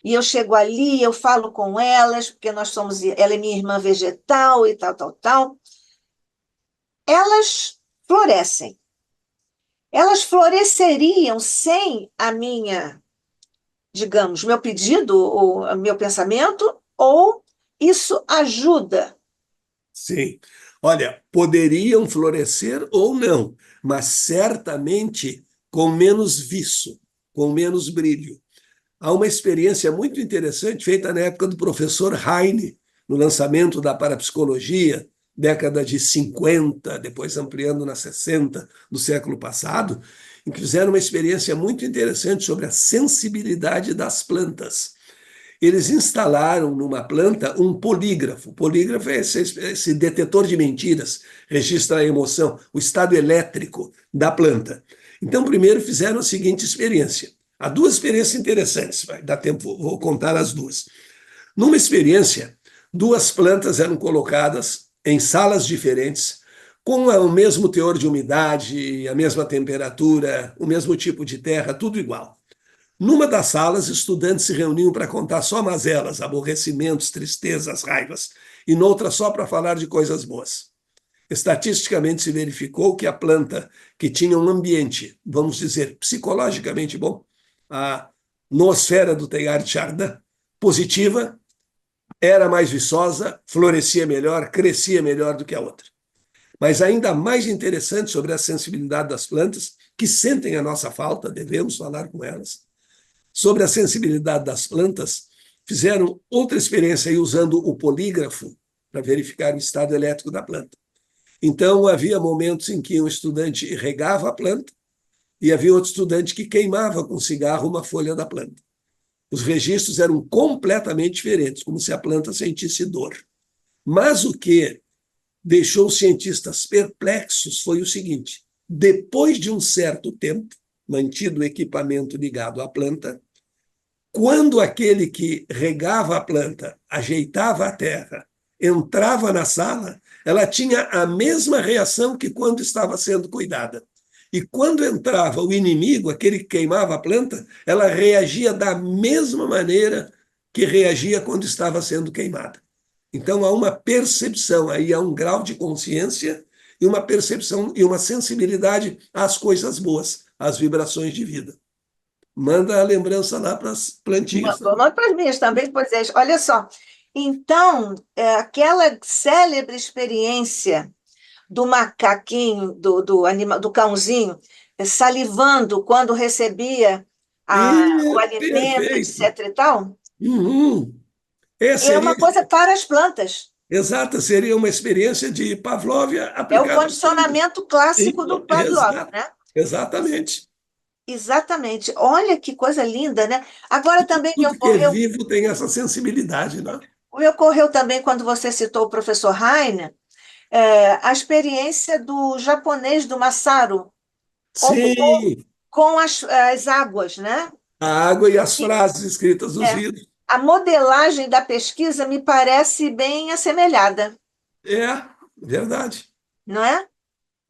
e eu chego ali, eu falo com elas, porque ela é minha irmã vegetal e tal, tal, tal. Elas florescem. Elas floresceriam sem a minha, digamos, meu pedido ou meu pensamento, ou isso ajuda? Sim. Olha, poderiam florescer ou não, mas certamente com menos viço, com menos brilho. Há uma experiência muito interessante feita na época do professor Heine, no lançamento da parapsicologia, década de 50, depois ampliando na 60 do século passado, em que fizeram uma experiência muito interessante sobre a sensibilidade das plantas. Eles instalaram numa planta um polígrafo. O polígrafo é esse detetor de mentiras, registra a emoção, o estado elétrico da planta. Então, primeiro fizeram a seguinte experiência. Há duas experiências interessantes, vai dar tempo, vou contar as duas. Numa experiência, duas plantas eram colocadas em salas diferentes, com o mesmo teor de umidade, a mesma temperatura, o mesmo tipo de terra, tudo igual. Numa das salas, estudantes se reuniam para contar só mazelas, aborrecimentos, tristezas, raivas, e noutra só para falar de coisas boas. Estatisticamente se verificou que a planta que tinha um ambiente, vamos dizer, psicologicamente bom, a noosfera do Teilhard de Chardin, positiva, era mais viçosa, florescia melhor, crescia melhor do que a outra. Mas ainda mais interessante sobre a sensibilidade das plantas, que sentem a nossa falta, devemos falar com elas, sobre a sensibilidade das plantas, fizeram outra experiência aí usando o polígrafo para verificar o estado elétrico da planta. Então, havia momentos em que um estudante regava a planta e havia outro estudante que queimava com cigarro uma folha da planta. Os registros eram completamente diferentes, como se a planta sentisse dor. Mas o que deixou os cientistas perplexos foi o seguinte: depois de um certo tempo, mantido o equipamento ligado à planta, quando aquele que regava a planta, ajeitava a terra, entrava na sala, ela tinha a mesma reação que quando estava sendo cuidada. E quando entrava o inimigo, aquele que queimava a planta, ela reagia da mesma maneira que reagia quando estava sendo queimada. Então há uma percepção, aí há um grau de consciência e uma percepção e uma sensibilidade às coisas boas, às vibrações de vida. Manda a lembrança lá para as plantinhas. Manda para as minhas também, pois é. Olha só. Então, aquela célebre experiência do macaquinho, do cãozinho, salivando quando recebia o alimento, Perfeito. etc. e tal, Uhum. é uma coisa para as plantas. Exata, seria uma experiência de Pavlov É o aplicada. condicionamento clássico do Pavlov, né? Exatamente. Exatamente. Olha que coisa linda, né? Agora também Tudo que é vivo tem essa sensibilidade, né? me ocorreu também quando você citou o professor Heine, a experiência do japonês do Masaru, Sim, com as águas, né? a água e as E, frases escritas nos é, livros. a modelagem da pesquisa me parece bem assemelhada, É, verdade, não é?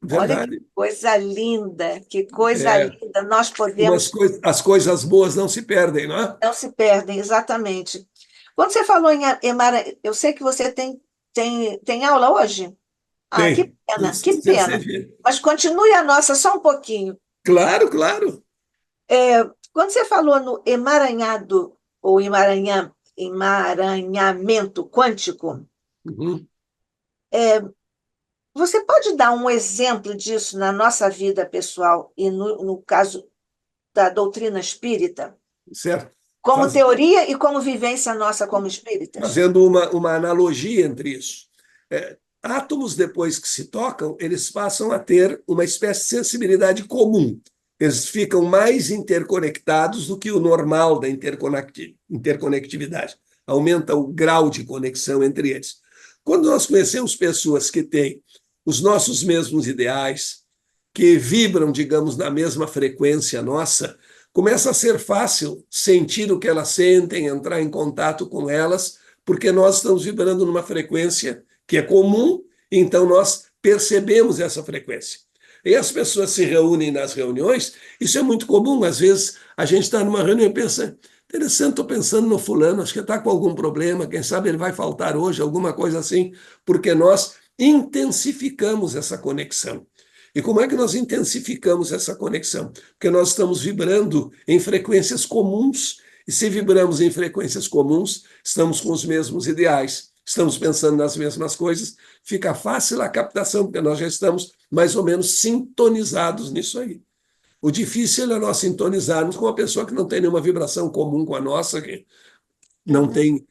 Olha que verdade. coisa linda, que coisa É, linda. Nós podemos, as coisas boas não se perdem, não é? não se perdem, exatamente. Quando você falou em Emara, eu sei que você tem aula hoje. Ah, que Tem. pena, que pena. CCV. Mas continue a nossa só um pouquinho. Claro, claro. Quando você falou no emaranhado ou emaranhamento quântico, Uhum. você pode dar um exemplo disso na nossa vida pessoal e no caso da doutrina espírita, Certo. como Faz- teoria e como vivência nossa como espíritas? Fazendo uma analogia entre isso. Átomos, depois que se tocam, eles passam a ter uma espécie de sensibilidade comum. Eles ficam mais interconectados do que o normal da interconectividade. Aumenta o grau de conexão entre eles. Quando nós conhecemos pessoas que têm os nossos mesmos ideais, que vibram, digamos, na mesma frequência nossa, começa a ser fácil sentir o que elas sentem, entrar em contato com elas, porque nós estamos vibrando numa frequência que é comum, então nós percebemos essa frequência. E as pessoas se reúnem nas reuniões, isso é muito comum, às vezes a gente está numa reunião e pensa, interessante, estou pensando no fulano, acho que está com algum problema, quem sabe ele vai faltar hoje, alguma coisa assim, porque nós intensificamos essa conexão. E como é que nós intensificamos essa conexão? Porque nós estamos vibrando em frequências comuns, e se vibramos em frequências comuns, estamos com os mesmos ideais, estamos pensando nas mesmas coisas, fica fácil a captação, porque nós já estamos mais ou menos sintonizados nisso aí. O difícil é nós sintonizarmos com uma pessoa que não tem nenhuma vibração comum com a nossa, que não tem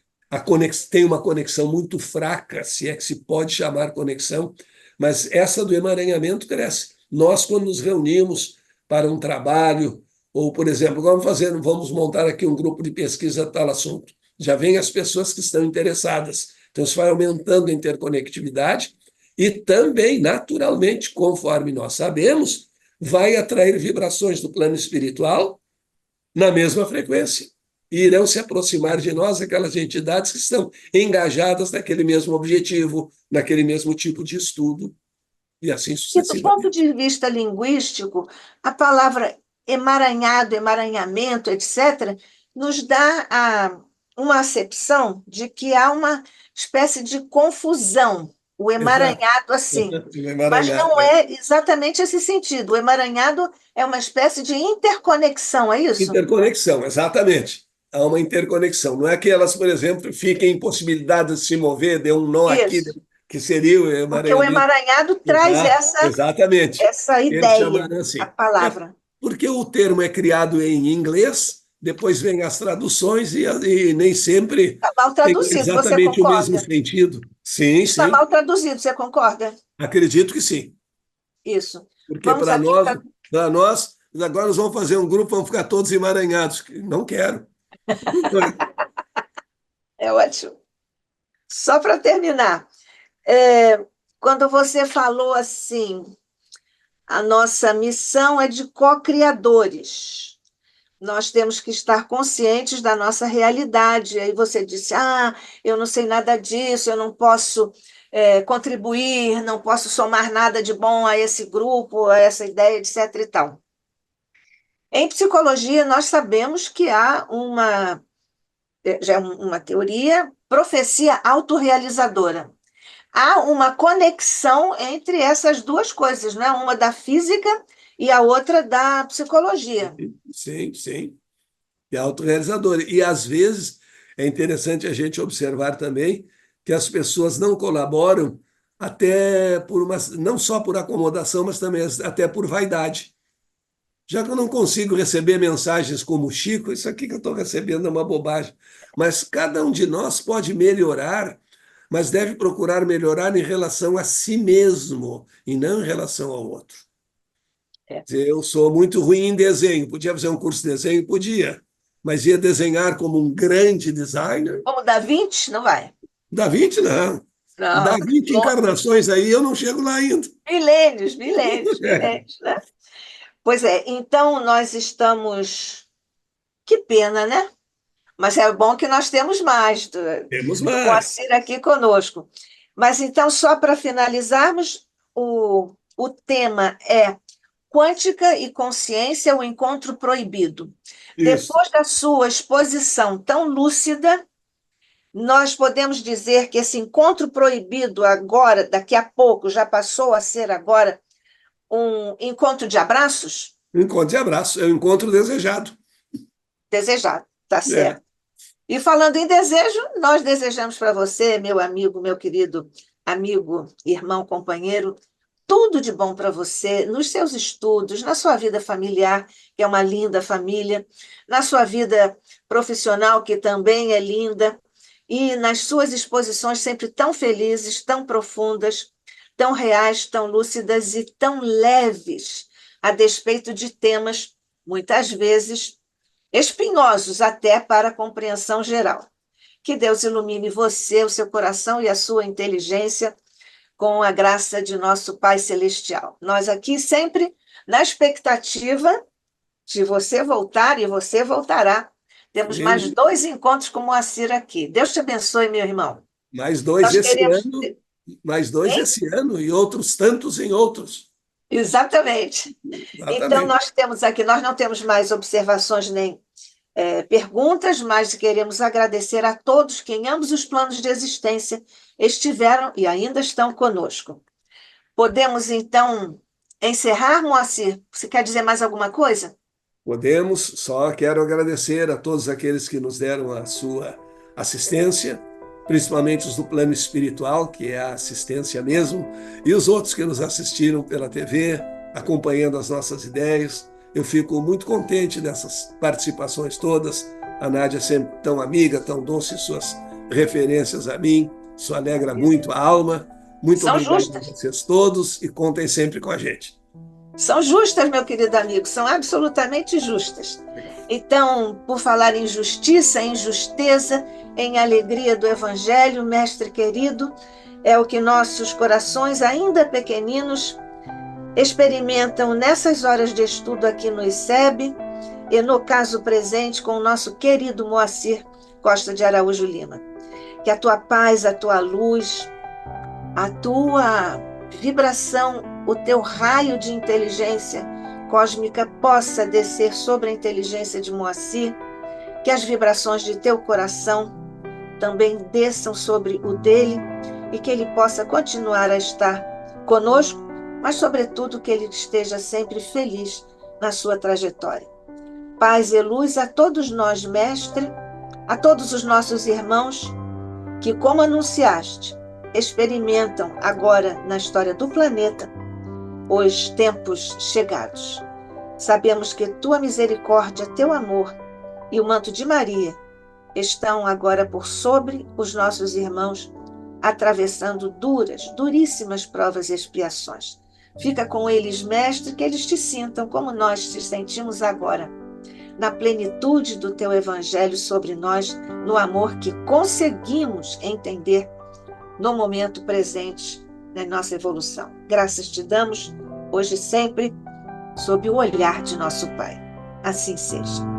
tem uma conexão muito fraca, se é que se pode chamar conexão, mas essa do emaranhamento cresce. Nós, quando nos reunimos para um trabalho, ou, por exemplo, vamos montar aqui um grupo de pesquisa de tal assunto, já vem as pessoas que estão interessadas. Então, isso vai aumentando a interconectividade e também, naturalmente, conforme nós sabemos, vai atrair vibrações do plano espiritual na mesma frequência. E irão se aproximar de nós aquelas entidades que estão engajadas naquele mesmo objetivo, naquele mesmo tipo de estudo, e assim E do ponto sucessivamente. de vista linguístico, a palavra emaranhado, emaranhamento, etc., nos dá uma acepção de que há uma espécie de confusão, o Exato. emaranhado assim. Mas Emaranhado, não né? é exatamente esse sentido. O emaranhado é uma espécie de interconexão, é isso? Interconexão, exatamente. Há uma interconexão. Não é que elas, por exemplo, fiquem impossibilitadas de se mover, dê um nó aqui, Isso. que seria o Porque o emaranhamento. emaranhado traz Exato, exatamente. essa Eles ideia, chamaram a assim. É palavra. porque o termo é criado em inglês, depois vem as traduções e nem sempre Está mal tem traduzido, você exatamente o mesmo concorda? sentido. Sim, Está sim, mal traduzido, você concorda? acredito que sim. Isso. Porque Vamos aqui para. para nós, agora nós vamos fazer um grupo, vamos ficar todos emaranhados. Não quero. É ótimo. Só para terminar, quando você falou assim, a nossa missão é de co-criadores. Nós temos que estar conscientes da nossa realidade. Aí você disse: Ah, eu não sei nada disso, eu não posso contribuir, não posso somar nada de bom a esse grupo, a essa ideia, etc. e tal. Em psicologia, nós sabemos que há já é uma teoria, profecia autorrealizadora. Há uma conexão entre essas duas coisas, né? Uma da física e a outra da psicologia. Sim, sim. É autorrealizador. E, às vezes, é interessante a gente observar também que as pessoas não colaboram até por uma, não só por acomodação, mas também até por vaidade. Já que eu não consigo receber mensagens como o Chico, isso aqui que eu estou recebendo é uma bobagem. Mas cada um de nós pode melhorar, mas deve procurar melhorar em relação a si mesmo e não em relação ao outro. É. Eu sou muito ruim em desenho. Podia fazer um curso de desenho? Podia. Mas ia desenhar como um grande designer? Como Da Vinci? Não vai. Da Vinci, não. Da Não. 20 encarnações aí, eu não chego lá ainda. Milênios, milênios, É, milênios, né? Pois é, então nós estamos. Que pena, né? Mas é bom que nós temos mais temos do mais. Moacir aqui conosco. Mas então, só para finalizarmos, o tema é Quântica e Consciência, o Encontro Proibido. Isso. Depois da sua exposição tão lúcida, nós podemos dizer que esse encontro proibido agora, daqui a pouco, já passou a ser agora um encontro de abraços? Encontro de abraço. É o encontro desejado. Desejado, tá É. certo. E falando em desejo, nós desejamos para você, meu amigo, meu querido amigo, irmão, companheiro, tudo de bom para você nos seus estudos, na sua vida familiar, que é uma linda família, na sua vida profissional, que também é linda, e nas suas exposições sempre tão felizes, tão profundas, tão reais, tão lúcidas e tão leves, a despeito de temas, muitas vezes, espinhosos até para a compreensão geral. Que Deus ilumine você, o seu coração e a sua inteligência com a graça de nosso Pai Celestial. Nós aqui sempre na expectativa de você voltar e você voltará. Temos mais Sim. 2 encontros com o Moacir aqui. Deus te abençoe, meu irmão. Mais dois Nós esse queremos. ano, mais dois Hein? esse ano e outros tantos em outros. Exatamente. Então, Exatamente. nós temos aqui, nós não temos mais observações nem perguntas, mas queremos agradecer a todos que em ambos os planos de existência estiveram e ainda estão conosco. Podemos, então, encerrar, Moacir? Você quer dizer mais alguma coisa? Podemos, só quero agradecer a todos aqueles que nos deram a sua assistência, principalmente os do plano espiritual, que é a assistência mesmo, e os outros que nos assistiram pela TV, acompanhando as nossas ideias. Eu fico muito contente dessas participações todas. A Nádia sempre tão amiga, tão doce, suas referências a mim. Isso alegra muito a alma. Muito São obrigado a justas. vocês todos e contem sempre com a gente. São justas, meu querido amigo, são absolutamente justas. Então, por falar em justiça, em justeza, em alegria do Evangelho, mestre querido, é o que nossos corações, ainda pequeninos, experimentam nessas horas de estudo aqui no ICEB e, no caso presente, com o nosso querido Moacir Costa de Araújo Lima. Que a tua paz, a tua luz, a tua vibração, o teu raio de inteligência cósmica possa descer sobre a inteligência de Moacir, que as vibrações de teu coração também desçam sobre o dele e que ele possa continuar a estar conosco, mas, sobretudo, que ele esteja sempre feliz na sua trajetória. Paz e luz a todos nós, mestre, a todos os nossos irmãos que, como anunciaste, experimentam agora na história do planeta os tempos chegados. Sabemos que tua misericórdia, teu amor e o manto de Maria estão agora por sobre os nossos irmãos, atravessando duríssimas provas e expiações. Fica com eles, mestre, que eles te sintam como nós te sentimos agora, na plenitude do teu evangelho sobre nós, no amor que conseguimos entender no momento presente na nossa evolução. Graças te damos, hoje e sempre, sob o olhar de nosso Pai. Assim seja.